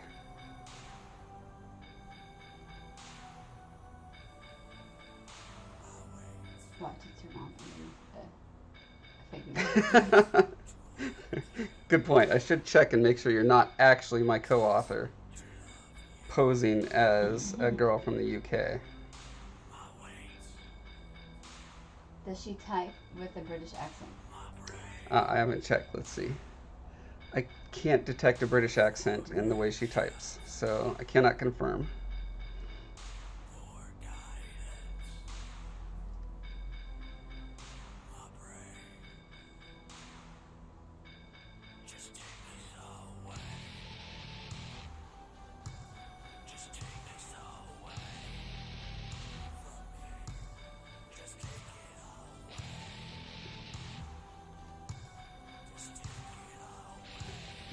Speaker 2: Watch it turn on underneath the figment.
Speaker 1: Good point. I should check and make sure you're not actually my co-author posing as a girl from the UK.
Speaker 2: Does she type with a British accent?
Speaker 1: I haven't checked. Let's see. I can't detect a British accent in the way she types, so I cannot confirm.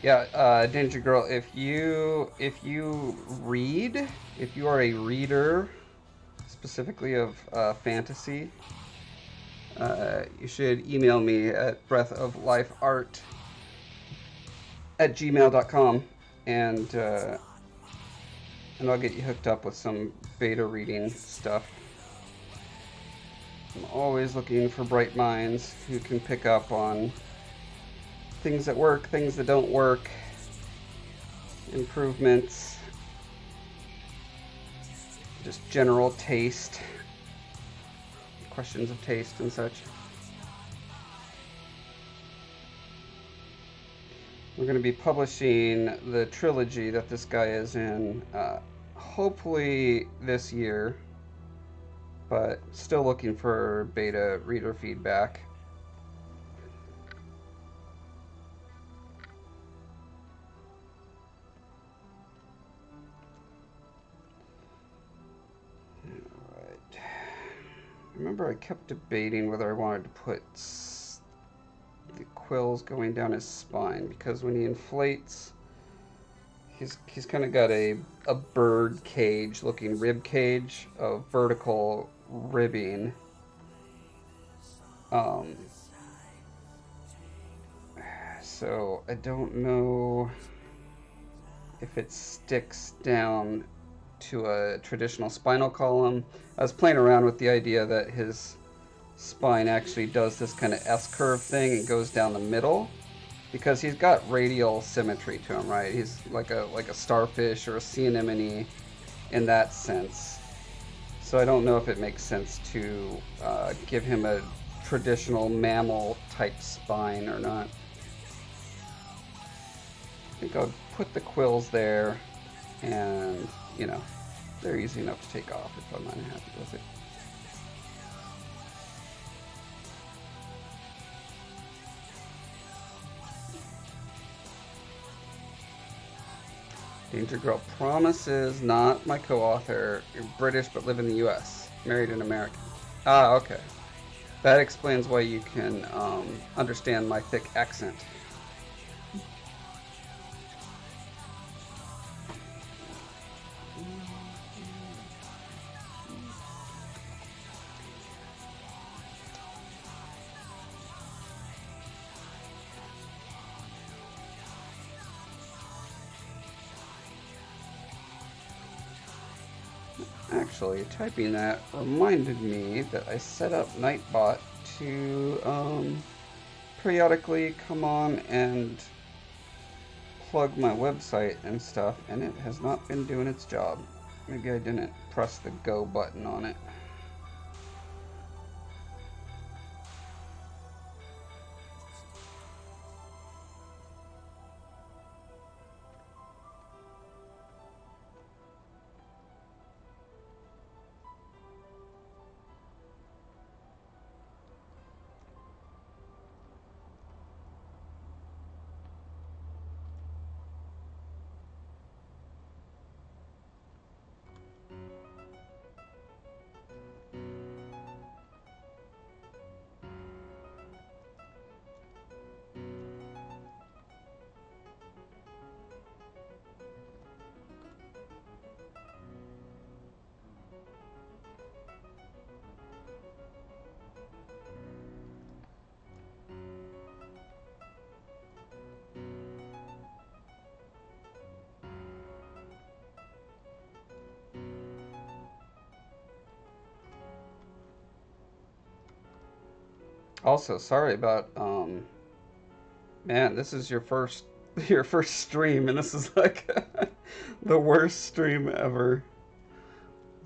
Speaker 1: Yeah, Danger Girl, if you read, if you are a reader, specifically of fantasy, you should email me at breathoflifeart@gmail.com, and I'll get you hooked up with some beta reading stuff. I'm always looking for bright minds who can pick up on things that work, things that don't work, improvements, just general taste, questions of taste and such. We're going to be publishing the trilogy that this guy is in hopefully this year, but still looking for beta reader feedback. Alright. Remember, I kept debating whether I wanted to put the quills going down his spine, because when he inflates, he's kind of got a bird cage looking rib cage of vertical ribbing. So I don't know if it sticks down to a traditional spinal column. I was playing around with the idea that his spine actually does this kind of S-curve thing and goes down the middle, because he's got radial symmetry to him, right? He's like a starfish or a sea anemone in that sense. So I don't know if it makes sense to give him a traditional mammal type spine or not. I think I'll put the quills there, and you know, they're easy enough to take off if I'm not happy with it. Danger Girl promises, not my co-author. You're British but live in the US. Married an American. Ah, okay. That explains why you can understand my thick accent. Actually, typing that reminded me that I set up Nightbot to periodically come on and plug my website and stuff, and it has not been doing its job. Maybe I didn't press the go button on it. Also, sorry about man, this is your first stream, and this is like the worst stream ever.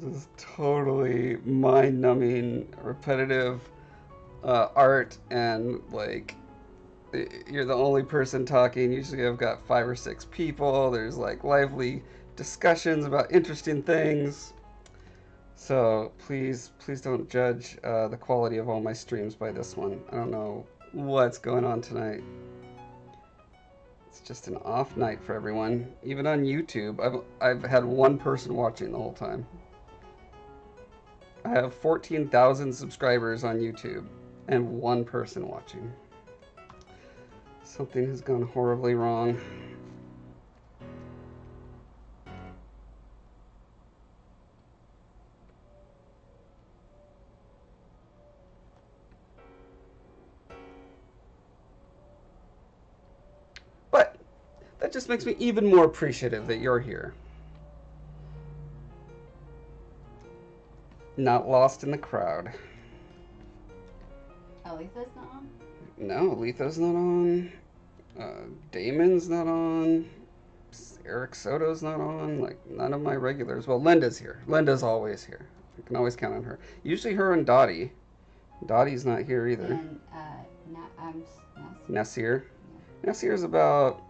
Speaker 1: This is totally mind-numbing, repetitive art, and like you're the only person talking. Usually I've got 5 or 6 people. There's like lively discussions about interesting things. So please don't judge the quality of all my streams by this one. I don't know what's going on tonight. It's just an off night for everyone. Even on YouTube, I've had one person watching the whole time. I have 14,000 subscribers on YouTube and one person watching. Something has gone horribly wrong. But that just makes me even more appreciative that you're here. Not lost in the crowd.
Speaker 2: Oh, Letha's not on?
Speaker 1: No, Letha's not on. Damon's not on. Eric Soto's not on. Like, none of my regulars. Well, Linda's here. Linda's always here. I can always count on her. Usually her and Dottie. Dottie's not here either.
Speaker 2: And
Speaker 1: Nasir. Yeah. Nasir's about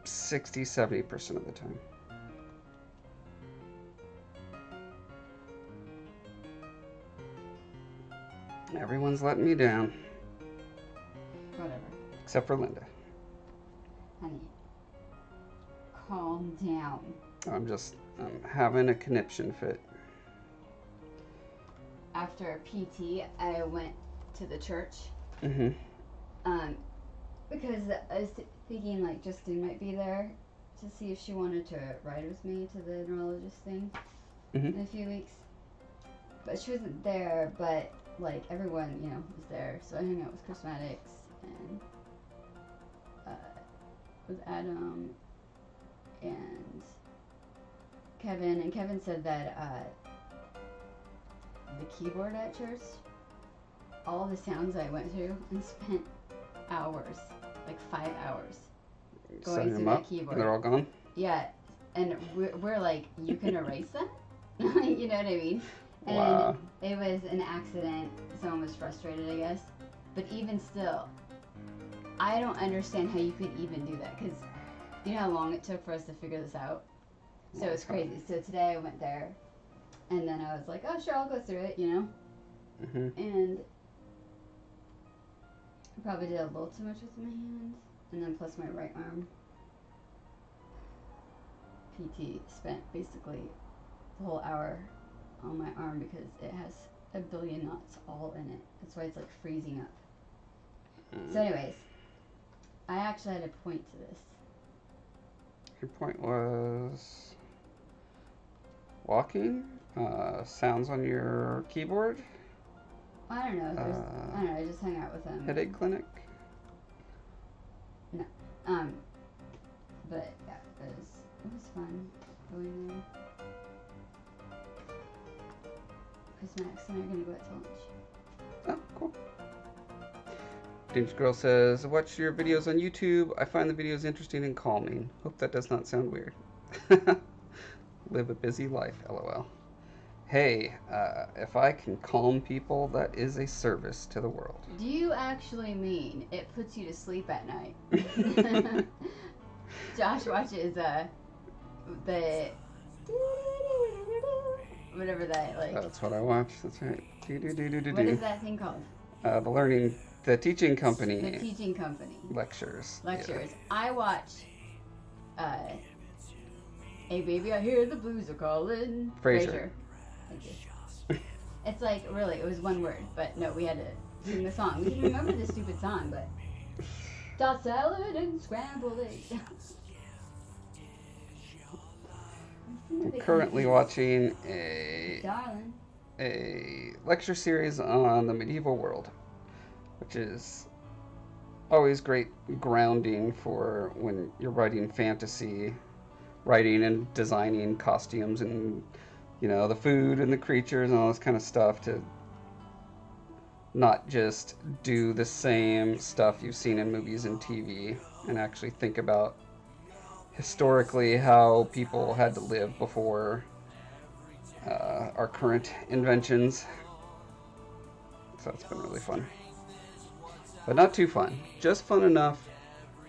Speaker 1: 60-70% of the time. Everyone's letting me down.
Speaker 2: Whatever.
Speaker 1: Except for Linda.
Speaker 2: Honey, calm down.
Speaker 1: I'm having a conniption fit.
Speaker 2: After PT, I went to the church.
Speaker 1: Mm-hmm.
Speaker 2: Because I was thinking like Justine might be there to see if she wanted to ride with me to the neurologist thing in a few weeks. But she wasn't there, but like everyone, you know, was there. So I hung out with Chris Maddox and with Adam and Kevin. And Kevin said that the keyboard at church, all the sounds I went through and spent hours, like 5 hours, going through that keyboard.
Speaker 1: And they're all gone?
Speaker 2: Yeah, and we're like, you can erase that? You know what I mean? And
Speaker 1: wow.
Speaker 2: It was an accident. Someone was frustrated, I guess. But even still, I don't understand how you could even do that. Because you know how long it took for us to figure this out? So it's crazy. So today I went there, and then I was like, oh, sure, I'll go through it, you know? And I probably did a little too much with my hands. And then plus my right arm. PT spent basically the whole hour on my arm because it has a billion knots all in it. That's why it's like freezing up. So anyways, I actually had a point to this.
Speaker 1: Your point was walking, sounds on your keyboard.
Speaker 2: I don't know. I don't know. I just hung out with them.
Speaker 1: Headache clinic.
Speaker 2: No. But yeah, it was fun going there. Chris Max and I are gonna go out to lunch.
Speaker 1: Oh, cool. Dangerous Girl says, watch your videos on YouTube. I find the videos interesting and calming. Hope that does not sound weird. Live a busy life, lol. Hey, if I can calm people, that is a service to the world.
Speaker 2: Do you actually mean it puts you to sleep at night? Josh watches the whatever that like.
Speaker 1: That's what I watch. That's right.
Speaker 2: What is that thing called?
Speaker 1: The teaching company.
Speaker 2: The teaching company.
Speaker 1: Lectures.
Speaker 2: Yeah. I watch. Hey baby, I hear the blues are calling.
Speaker 1: Frasier.
Speaker 2: Thank you. It's like really, it was one word, but no, we had to sing the song. We can remember the stupid song, but. Dot salad and scrambled eggs.
Speaker 1: I'm currently watching
Speaker 2: Darling.
Speaker 1: a lecture series on the medieval world, which is always great grounding for when you're writing fantasy, writing and designing costumes and, you know, the food and the creatures and all this kind of stuff, to not just do the same stuff you've seen in movies and TV and actually think about historically how people had to live before our current inventions. So that's been really fun. But not too fun. Just fun enough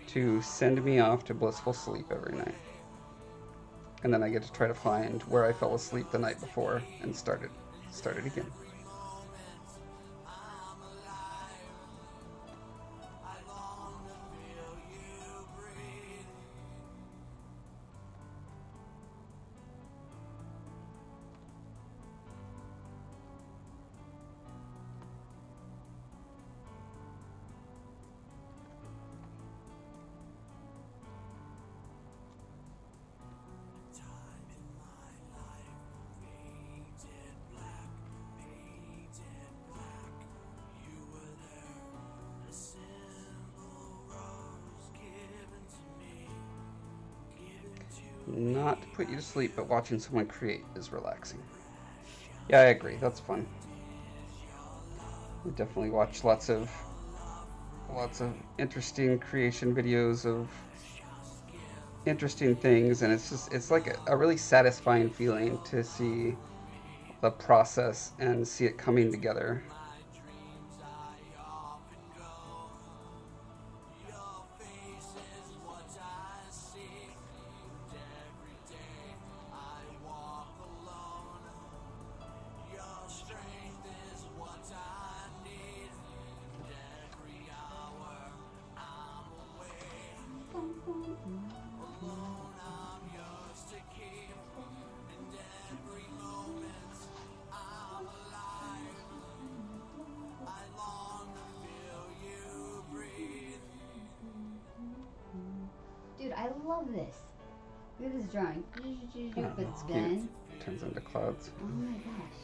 Speaker 1: to send me off to blissful sleep every night. And then I get to try to find where I fell asleep the night before and start it again. Not to put you to sleep, but watching someone create is relaxing. Yeah, I agree. That's fun. I definitely watch lots of interesting creation videos of interesting things, and it's like a really satisfying feeling to see the process and see it coming together.
Speaker 2: I love this. Look at this drawing.
Speaker 1: Oh,
Speaker 2: But
Speaker 1: that's
Speaker 2: then,
Speaker 1: cute. Turns into clouds.
Speaker 2: oh my gosh.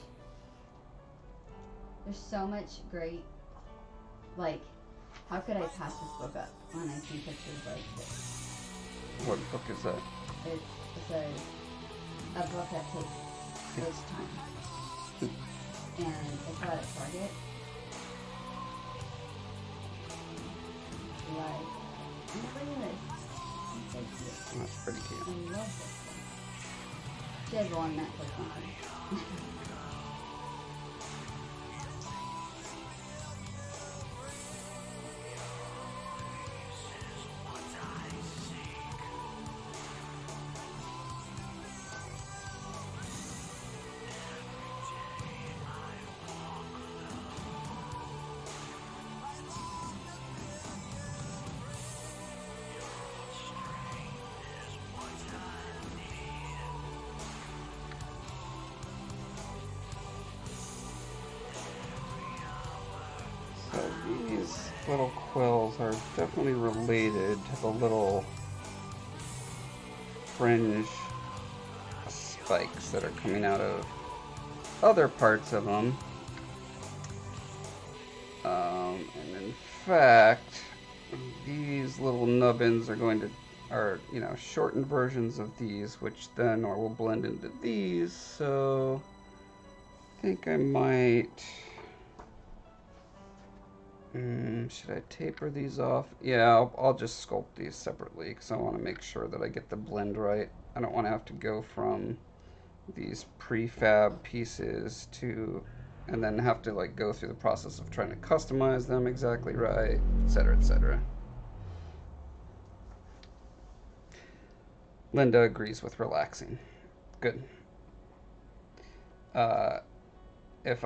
Speaker 2: There's so much great, like, how could I pass this book up when I see pictures like this?
Speaker 1: What book is that?
Speaker 2: It says, a book that takes its time. And it's out at Target. Like, look at this. It's so cute.
Speaker 1: That's pretty cute.
Speaker 2: I love this one. She has a long Netflix on her.
Speaker 1: So these little quills are definitely related to the little fringe spikes that are coming out of other parts of them. And in fact, these little nubbins are shortened versions of these, which then will blend into these. So I think I might. Should I taper these off? Yeah, I'll just sculpt these separately because I want to make sure that I get the blend right. I don't want to have to go from these prefab pieces to, and then have to like go through the process of trying to customize them exactly right, etc., etc. Linda agrees with relaxing. Good. If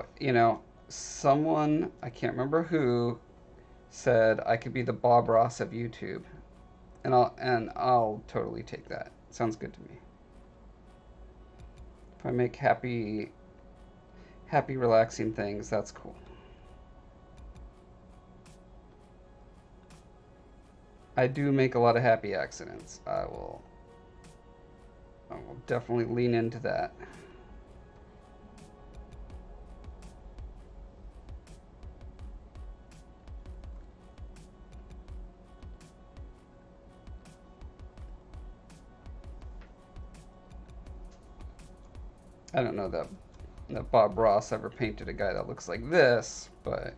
Speaker 1: someone, I can't remember who, said I could be the Bob Ross of YouTube, and I'll totally take that. Sounds good to me. If I make happy relaxing things, that's cool. I do make a lot of happy accidents. I will definitely lean into that. I don't know that Bob Ross ever painted a guy that looks like this, but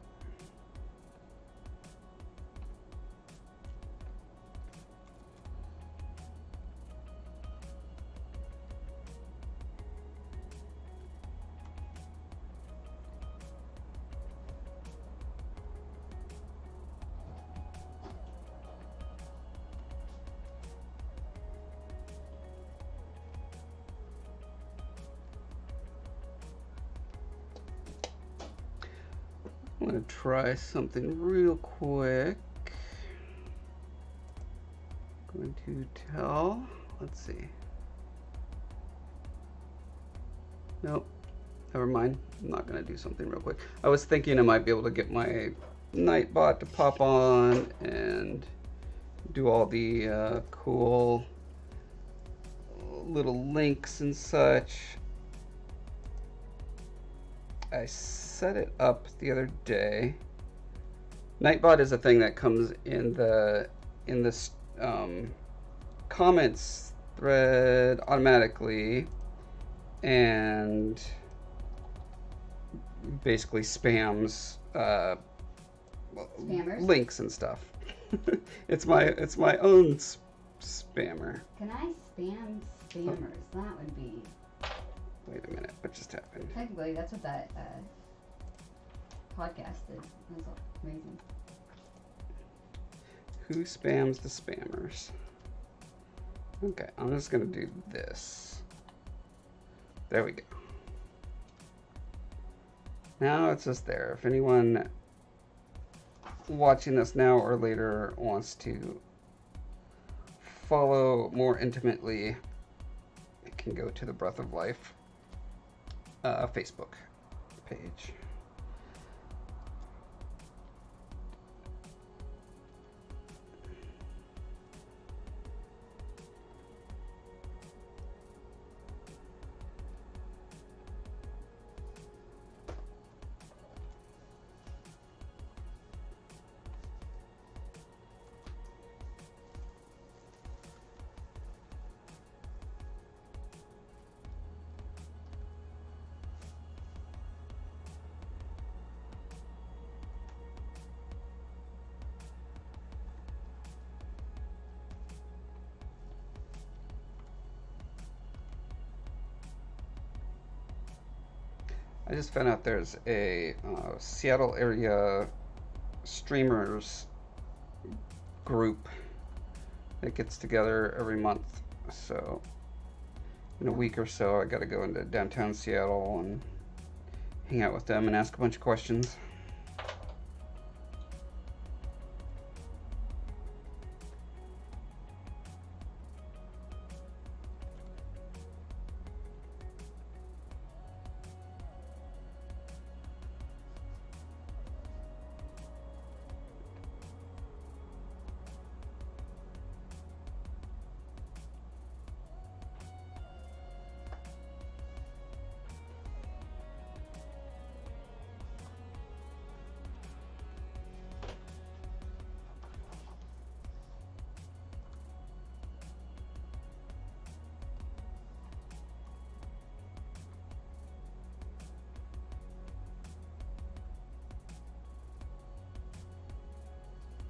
Speaker 1: I'm going to try something real quick. Going to tell, let's see. Nope, never mind. I'm not going to do something real quick. I was thinking I might be able to get my Nightbot to pop on and do all the cool little links and such. I set it up the other day. Nightbot is a thing that comes in this comments thread automatically and basically spams links and stuff. it's my own spammer.
Speaker 2: Can I spam spammers? That would be.
Speaker 1: Wait a minute, what just happened?
Speaker 2: Technically, that's what that podcast did. That's amazing.
Speaker 1: Who spams the spammers? Okay, I'm just gonna do this. There we go. Now it's just there. If anyone watching this now or later wants to follow more intimately, it can go to the Breath of Life Facebook page. I just found out there's a Seattle area streamers group that gets together every month. So in a week or so, I got to go into downtown Seattle and hang out with them and ask a bunch of questions.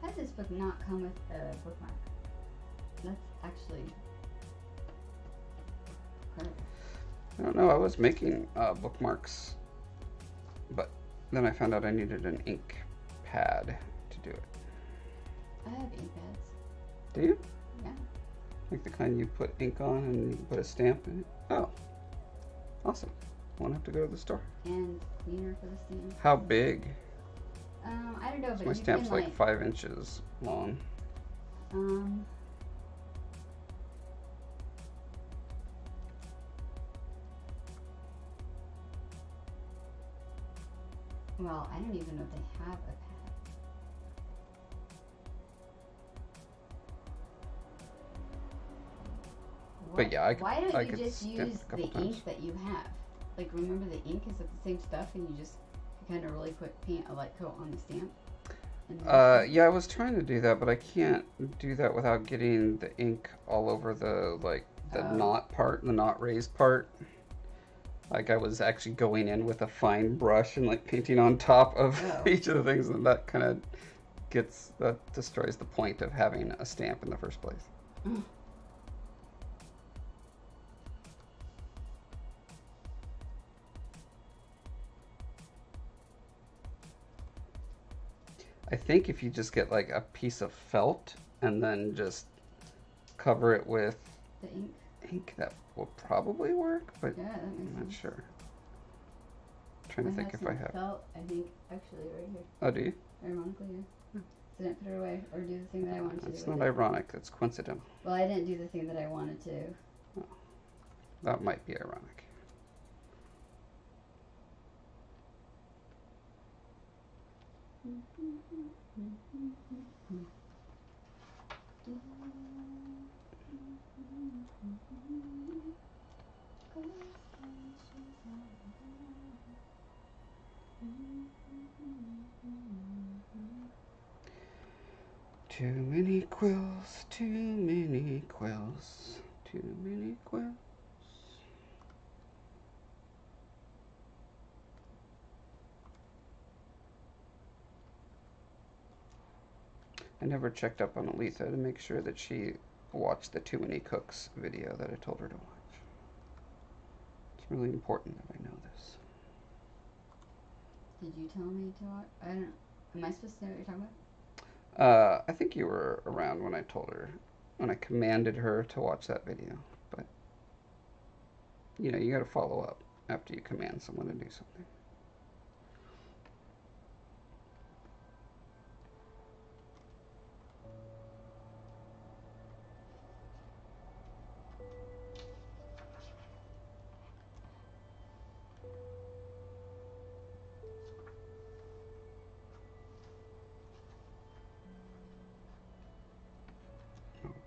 Speaker 2: How does this book not come with a bookmark? That's actually incredible.
Speaker 1: I don't know, I was making bookmarks, but then I found out I needed an ink pad to do it.
Speaker 2: I have ink pads.
Speaker 1: Do you?
Speaker 2: Yeah.
Speaker 1: Like the kind you put ink on and you can put a stamp in it? Oh, awesome. Won't have to go to the store.
Speaker 2: And cleaner for the stamp.
Speaker 1: How big?
Speaker 2: I don't know, but
Speaker 1: My
Speaker 2: you
Speaker 1: stamp's
Speaker 2: can
Speaker 1: like 5 inches long.
Speaker 2: Well, I don't even know if they have a pad.
Speaker 1: But yeah,
Speaker 2: why don't
Speaker 1: I
Speaker 2: you
Speaker 1: could
Speaker 2: just
Speaker 1: stamp
Speaker 2: use
Speaker 1: a couple
Speaker 2: the
Speaker 1: times.
Speaker 2: ink that you have? Like, remember the ink is like the same stuff, and you just kind of really quick paint a light coat on the stamp.
Speaker 1: Yeah, I was trying to do that, but I can't do that without getting the ink all over the knot part, the knot raised part. Like I was actually going in with a fine brush and like painting on top of each of the things, and that kind of destroys the point of having a stamp in the first place. I think if you just get like a piece of felt and then just cover it with
Speaker 2: the
Speaker 1: ink, that will probably work, but
Speaker 2: yeah, that makes
Speaker 1: I'm not
Speaker 2: sense.
Speaker 1: sure. I'm trying to think if I have.
Speaker 2: Felt, I think, actually, right here.
Speaker 1: Oh, do you?
Speaker 2: Ironically, yeah. So I didn't put it away or do the thing that I wanted to do.
Speaker 1: It's not ironic, it's coincidental.
Speaker 2: Well, I didn't do the thing that I wanted to.
Speaker 1: Oh, that might be ironic. Too many quills, too many quills, too many quills. I never checked up on Aletha to make sure that she watched the Too Many Cooks video that I told her to watch. It's really important that I know this.
Speaker 2: Did you tell me to watch? I don't. Am I supposed to know what you're talking about?
Speaker 1: I think you were around when I told her, when I commanded her to watch that video. But, you know, you gotta follow up after you command someone to do something.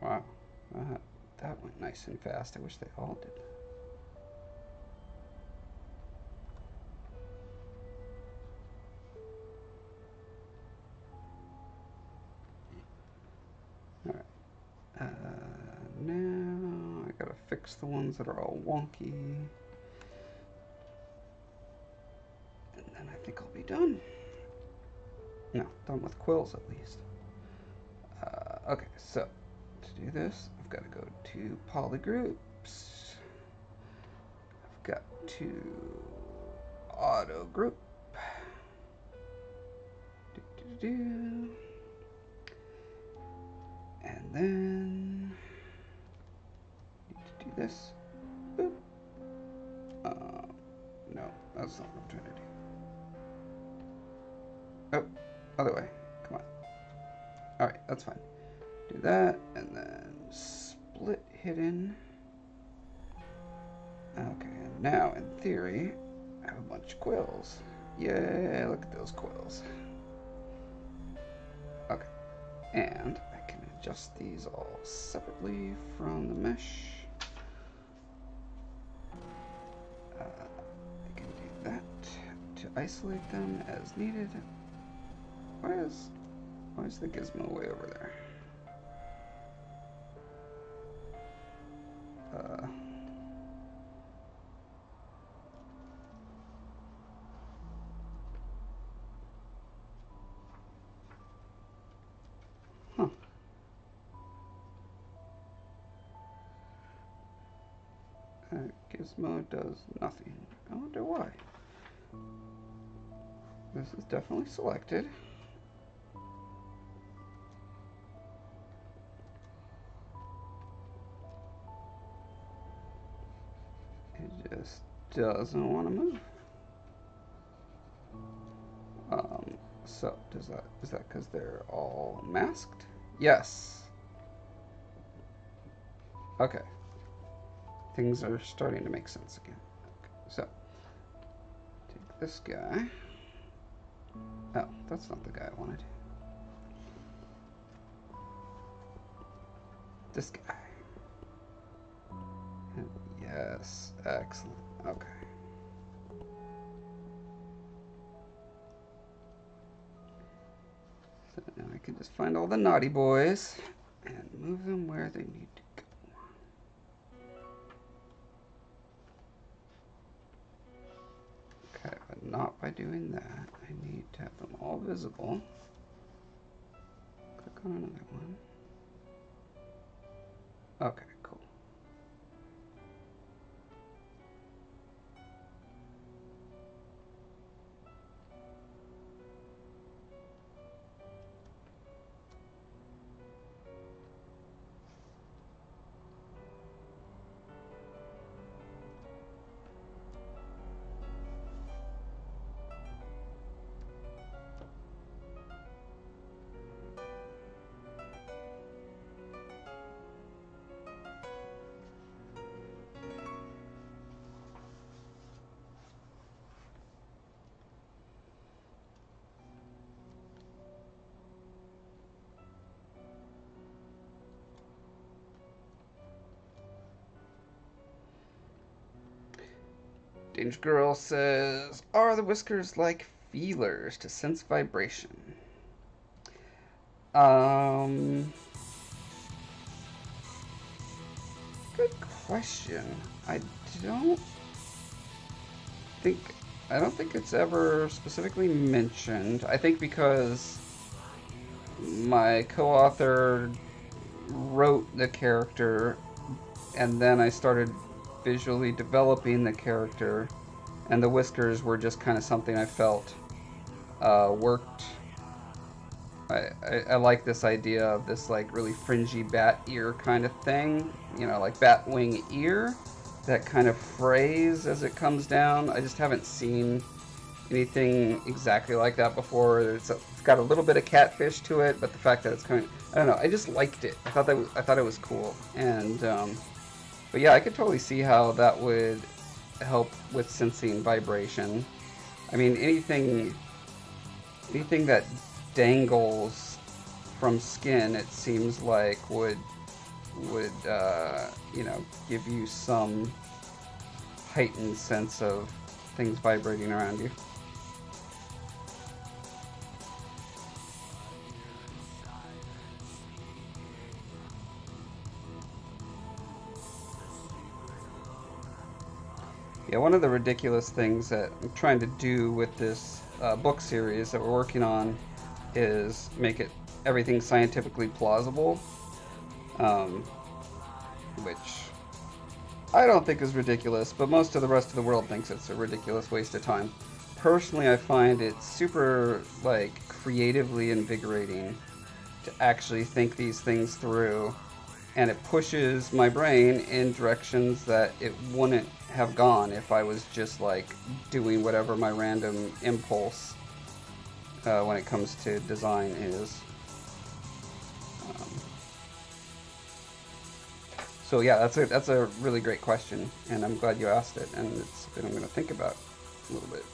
Speaker 1: Wow, that went nice and fast. I wish they all did. All right. Now I gotta fix the ones that are all wonky, and then I think I'll be done. No, done with quills at least. Okay, so to do this, I've got to go to polygroups. I've got to auto group. And then need to do this. Boop. No, that's not what I'm trying to do. Oh, other way. Come on. Alright, that's fine. Do that, and then split hidden. Okay, and now, in theory, I have a bunch of quills. Yay, look at those quills. Okay, and I can adjust these all separately from the mesh. I can do that to isolate them as needed. Why is the gizmo way over there? Huh. Gizmo does nothing. I wonder why. This is definitely selected. It just doesn't want to move. So is that because they're all masked? Yes. Okay. Things are starting to make sense again. Okay, so take this guy. Oh, that's not the guy I wanted. This guy. Yes, excellent. Okay. So now I can just find all the naughty boys and move them where they need to go. Okay, but not by doing that. I need to have them all visible. Click on another one. Okay, cool. Danger Girl says, are the whiskers like feelers to sense vibration? Good question. don't think I don't think it's ever specifically mentioned. I think because my co-author wrote the character and then I started visually developing the character, and the whiskers were just kind of something I felt worked. I like this idea of this like really fringy bat ear kind of thing, you know, like bat wing ear, that kind of phrase as it comes down. I just haven't seen anything exactly like that before. It's got a little bit of catfish to it, but the fact that it's kind of, I don't know, I just liked it. I thought it was cool, and but yeah, I could totally see how that would help with sensing vibration. I mean, anything that dangles from skin, it seems like would you know, give you some heightened sense of things vibrating around you. Yeah, one of the ridiculous things that I'm trying to do with this book series that we're working on is make it everything scientifically plausible, which I don't think is ridiculous, but most of the rest of the world thinks it's a ridiculous waste of time. Personally, I find it super, like, creatively invigorating to actually think these things through, and it pushes my brain in directions that it wouldn't have gone if I was just, like, doing whatever my random impulse when it comes to design is. Um, so yeah, that's a really great question, and I'm glad you asked it, and it's something I'm going to think about a little bit.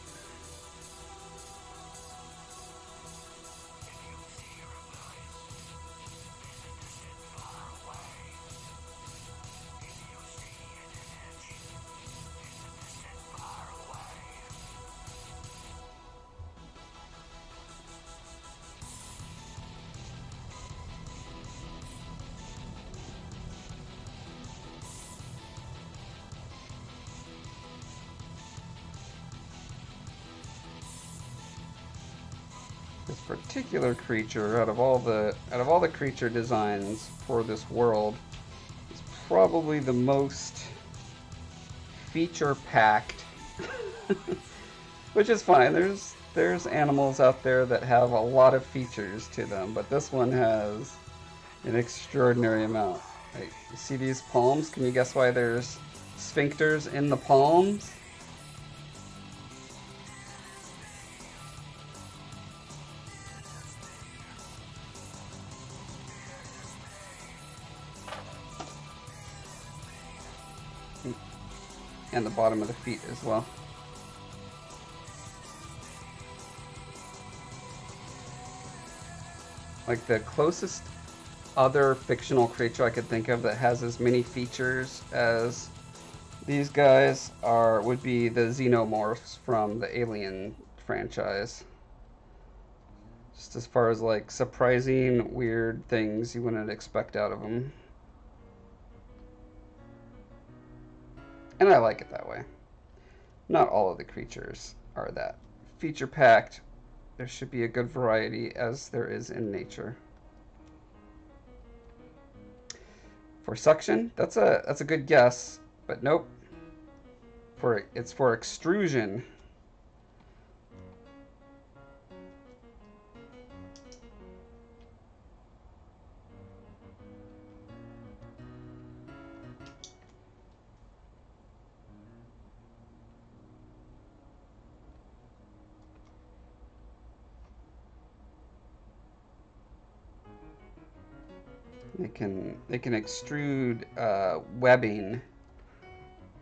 Speaker 1: This particular creature, out of all the creature designs for this world, is probably the most feature packed, which is fine. There's animals out there that have a lot of features to them, but this one has an extraordinary amount. Like, you see these palms? Can you guess why there's sphincters in the palms? And the bottom of the feet as well. Like, the closest other fictional creature I could think of that has as many features as these guys would be the xenomorphs from the Alien franchise. Just as far as, like, surprising, weird things you wouldn't expect out of them. And I like it that way. Not all of the creatures are that feature packed. There should be a good variety as there is in nature. For suction, that's a good guess, but nope. It's for extrusion. They can extrude webbing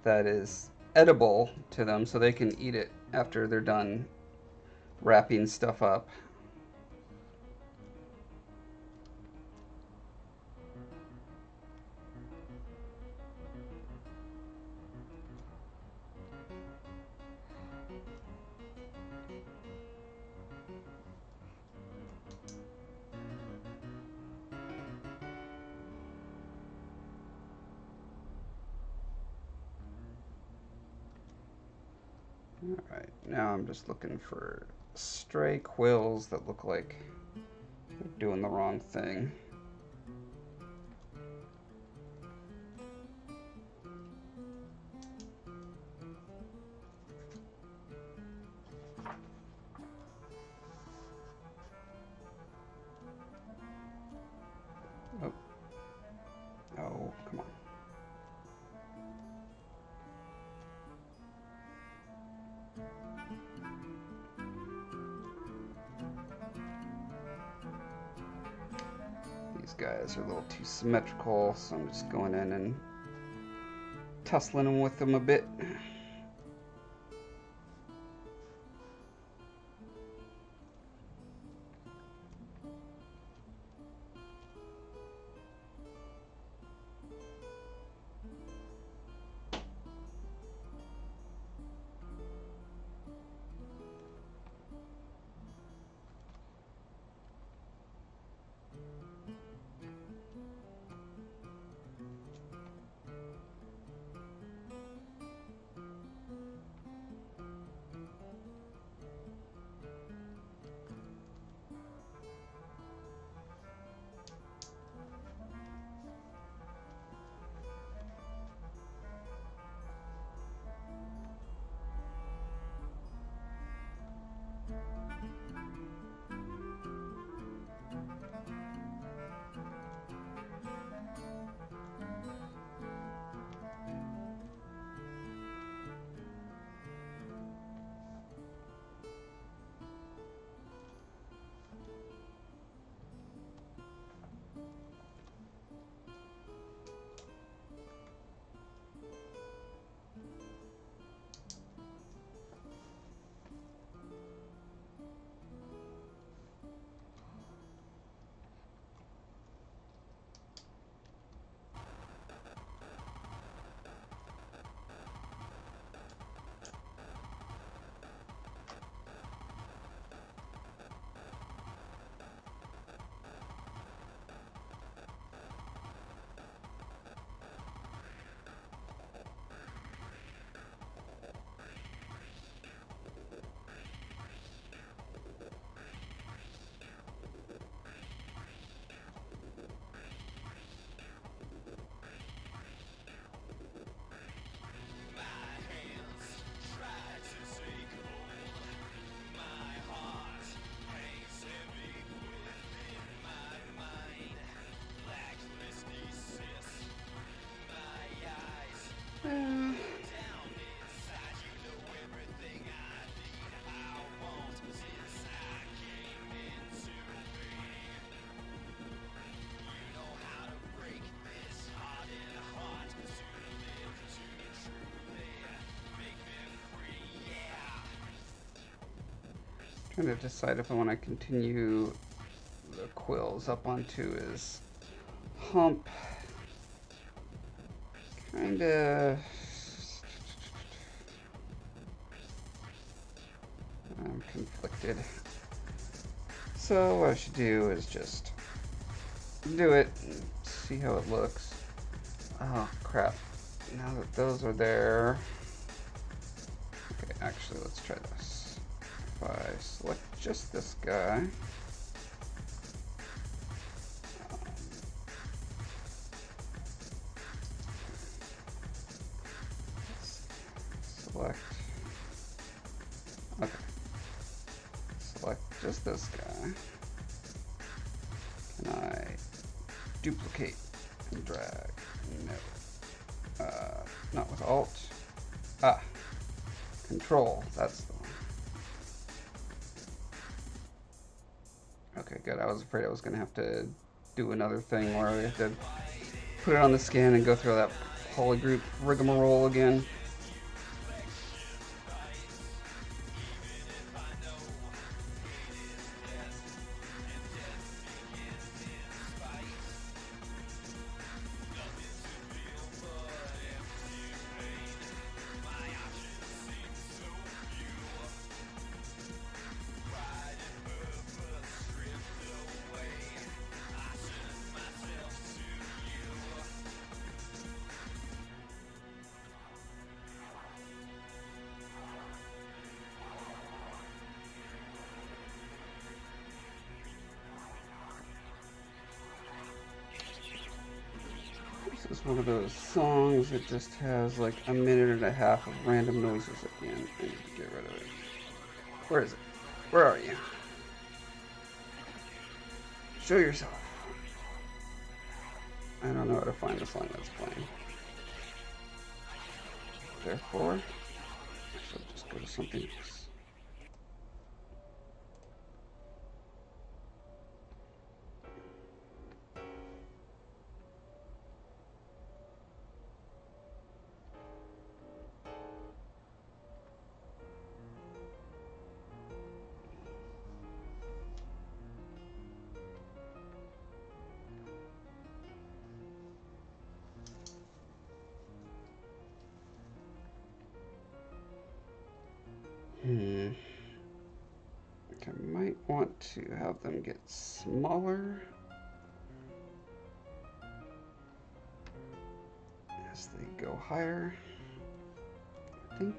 Speaker 1: that is edible to them, so they can eat it after they're done wrapping stuff up. Alright, now I'm just looking for stray quills that look like they're doing the wrong thing. Oh, oh, come on. These guys are a little too symmetrical, so I'm just going in and tussling with them a bit. Trying to decide if I want to continue the quills up onto his hump. Kind of. I'm conflicted. So what I should do is just do it and see how it looks. Oh crap. Now that those are there. Okay, actually let's try this. If I select just this guy. Select. Okay. Select just this guy. Can I duplicate and drag? No. Not with Alt. Ah. Control. That's the one. Okay, good. I was afraid I was going to have to do another thing where we have to put it on the scan and go through that polygroup rigmarole again. This is one of those songs that just has like a minute and a half of random noises at the end. I need to get rid of it. Where is it? Where are you? Show yourself. I don't know how to find the song that's playing. Therefore, I should just go to something else. I might want to have them get smaller as they go higher, I think.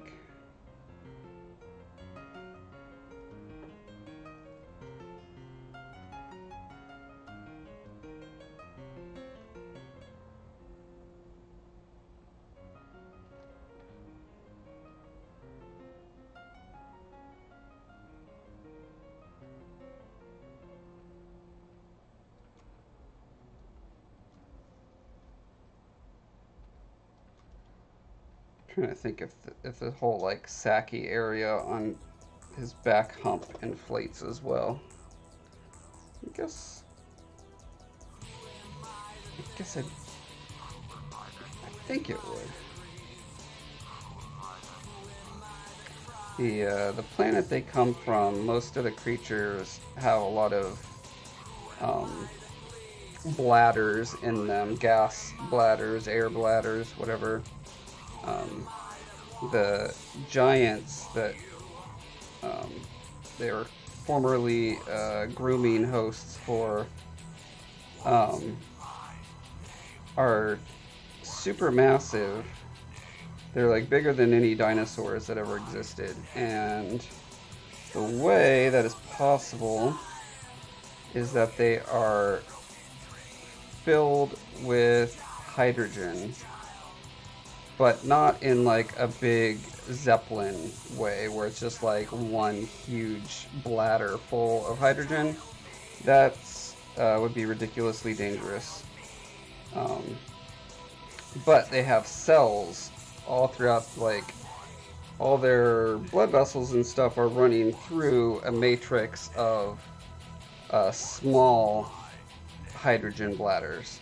Speaker 1: Trying to think if the whole like sacky area on his back hump inflates as well. I guess I think it would. The planet they come from, most of the creatures have a lot of bladders in them, gas bladders, air bladders, whatever. The giants that they were formerly grooming hosts for are super massive. They're like bigger than any dinosaurs that ever existed, and the way that is possible is that they are filled with hydrogen, but not in like a big Zeppelin way where it's just like one huge bladder full of hydrogen. That's would be ridiculously dangerous. But they have cells all throughout, like all their blood vessels and stuff are running through a matrix of small hydrogen bladders.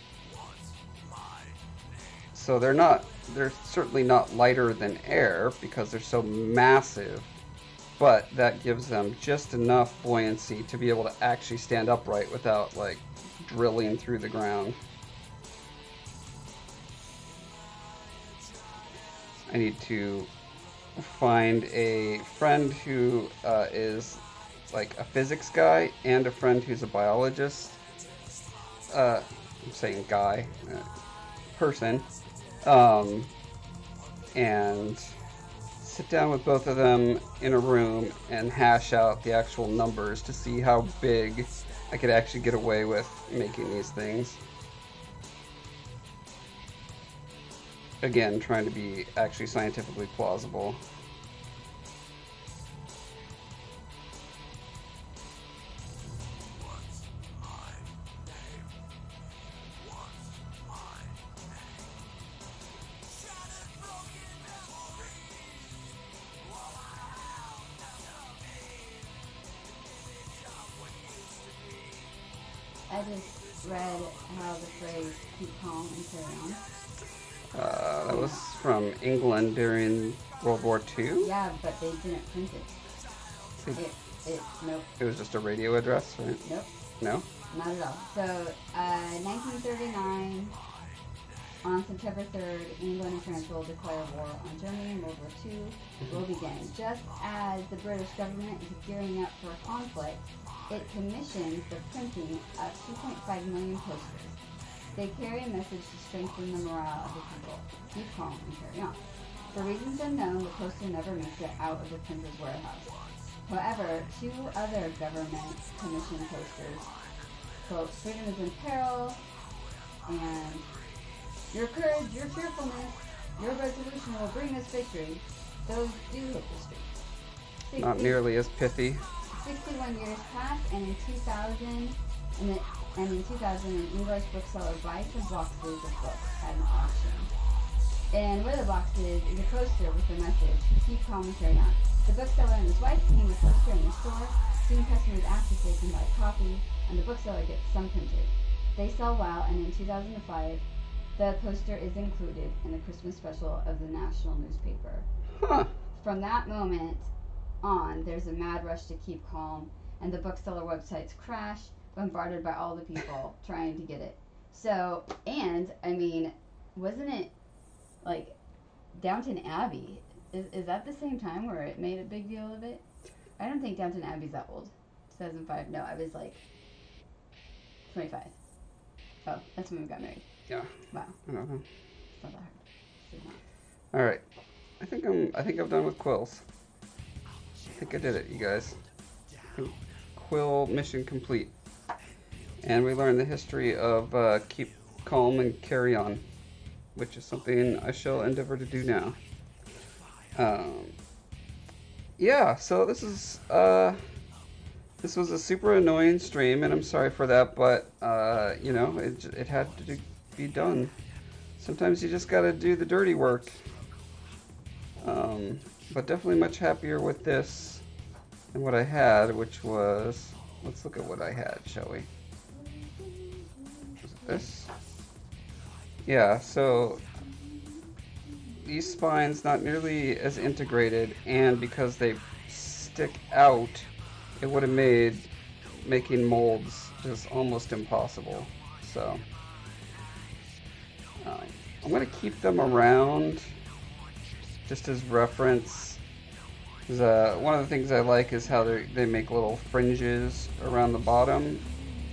Speaker 1: So they're certainly not lighter than air because they're so massive, but that gives them just enough buoyancy to be able to actually stand upright without like drilling through the ground. I need to find a friend who is like a physics guy and a friend who's a biologist. I'm saying guy, person, and sit down with both of them in a room and hash out the actual numbers to see how big I could actually get away with making these things. Again, trying to be actually scientifically plausible.
Speaker 2: I just read how the phrase "keep calm and carry on."
Speaker 1: That was from England during World War II?
Speaker 2: Yeah, but they didn't print it. Nope.
Speaker 1: It was just a radio address, right?
Speaker 2: Nope.
Speaker 1: No?
Speaker 2: Not at all. So, 1939, on September 3rd, England and France will declare war on Germany, and World War II will begin. Just as the British government is gearing up for a conflict, it commissions the printing of 2.5 million posters. They carry a message to strengthen the morale of the people. Keep calm and carry on. For reasons unknown, the poster never makes it out of the printer's warehouse. However, two other government-commissioned posters, quote, "Freedom is in peril," and "Your courage, your fearfulness, your resolution will bring us victory," those do hit the streets.
Speaker 1: Not nearly as pithy.
Speaker 2: 61 years pass, and in 2000, an English bookseller buys the boxes of books at an auction. And one of the boxes is a poster with the message, "Keep calm and carry on." The bookseller and his wife hang the poster in the store. Soon customers ask if they can buy a copy, and the bookseller gets some printed. They sell well, and in 2005, the poster is included in the Christmas special of the national newspaper.
Speaker 1: Huh.
Speaker 2: From that moment on, there's a mad rush to keep calm, and the bookseller websites crash, bombarded by all the people trying to get it. So, and, I mean, wasn't it, like, Downton Abbey? Is that the same time where it made a big deal of it? I don't think Downton Abbey's that old. 2005. No, I was, like, 25. Oh, that's when we got married.
Speaker 1: Yeah.
Speaker 2: Wow.
Speaker 1: I don't know.
Speaker 2: It's not that hard. It's not.
Speaker 1: All right. I think I'm done with quills. I think I did it, you guys. Quill mission complete. And we learned the history of keep calm and carry on, which is something I shall endeavor to do now. Yeah, so this was a super annoying stream, and I'm sorry for that, but you know, it had to be done. Sometimes you just gotta do the dirty work. But definitely much happier with this than what I had, which was, let's look at what I had, shall we? Was it this? Yeah, so these spines not nearly as integrated, and because they stick out, it would have made making molds just almost impossible. So I'm going to keep them around just as reference. One of the things I like is how they make little fringes around the bottom,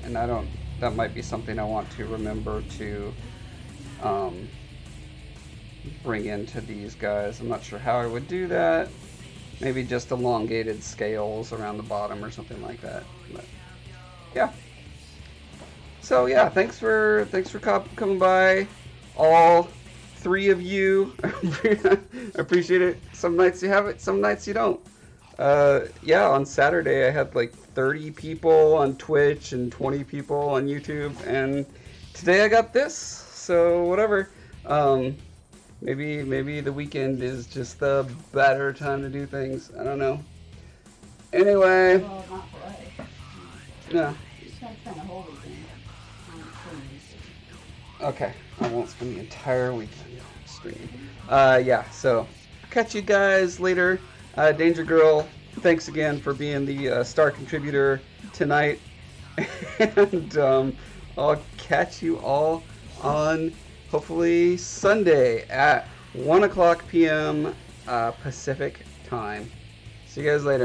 Speaker 1: and that might be something I want to remember to bring into these guys. I'm not sure how I would do that. Maybe just elongated scales around the bottom or something like that. But yeah. So yeah, thanks for coming by, all three of you. I appreciate it. Some nights you have it, some nights you don't. Yeah, on Saturday I had like 30 people on Twitch and 20 people on YouTube, and today I got this. So whatever. Maybe the weekend is just the better time to do things. I don't know. Anyway.
Speaker 2: Well, not for us.
Speaker 1: No.
Speaker 2: You can't spend a whole weekend on
Speaker 1: Okay. I won't spend the entire weekend streaming. Yeah, so catch you guys later. Danger Girl, thanks again for being the star contributor tonight. And I'll catch you all on hopefully Sunday at 1 o'clock p.m. Pacific time. See you guys later.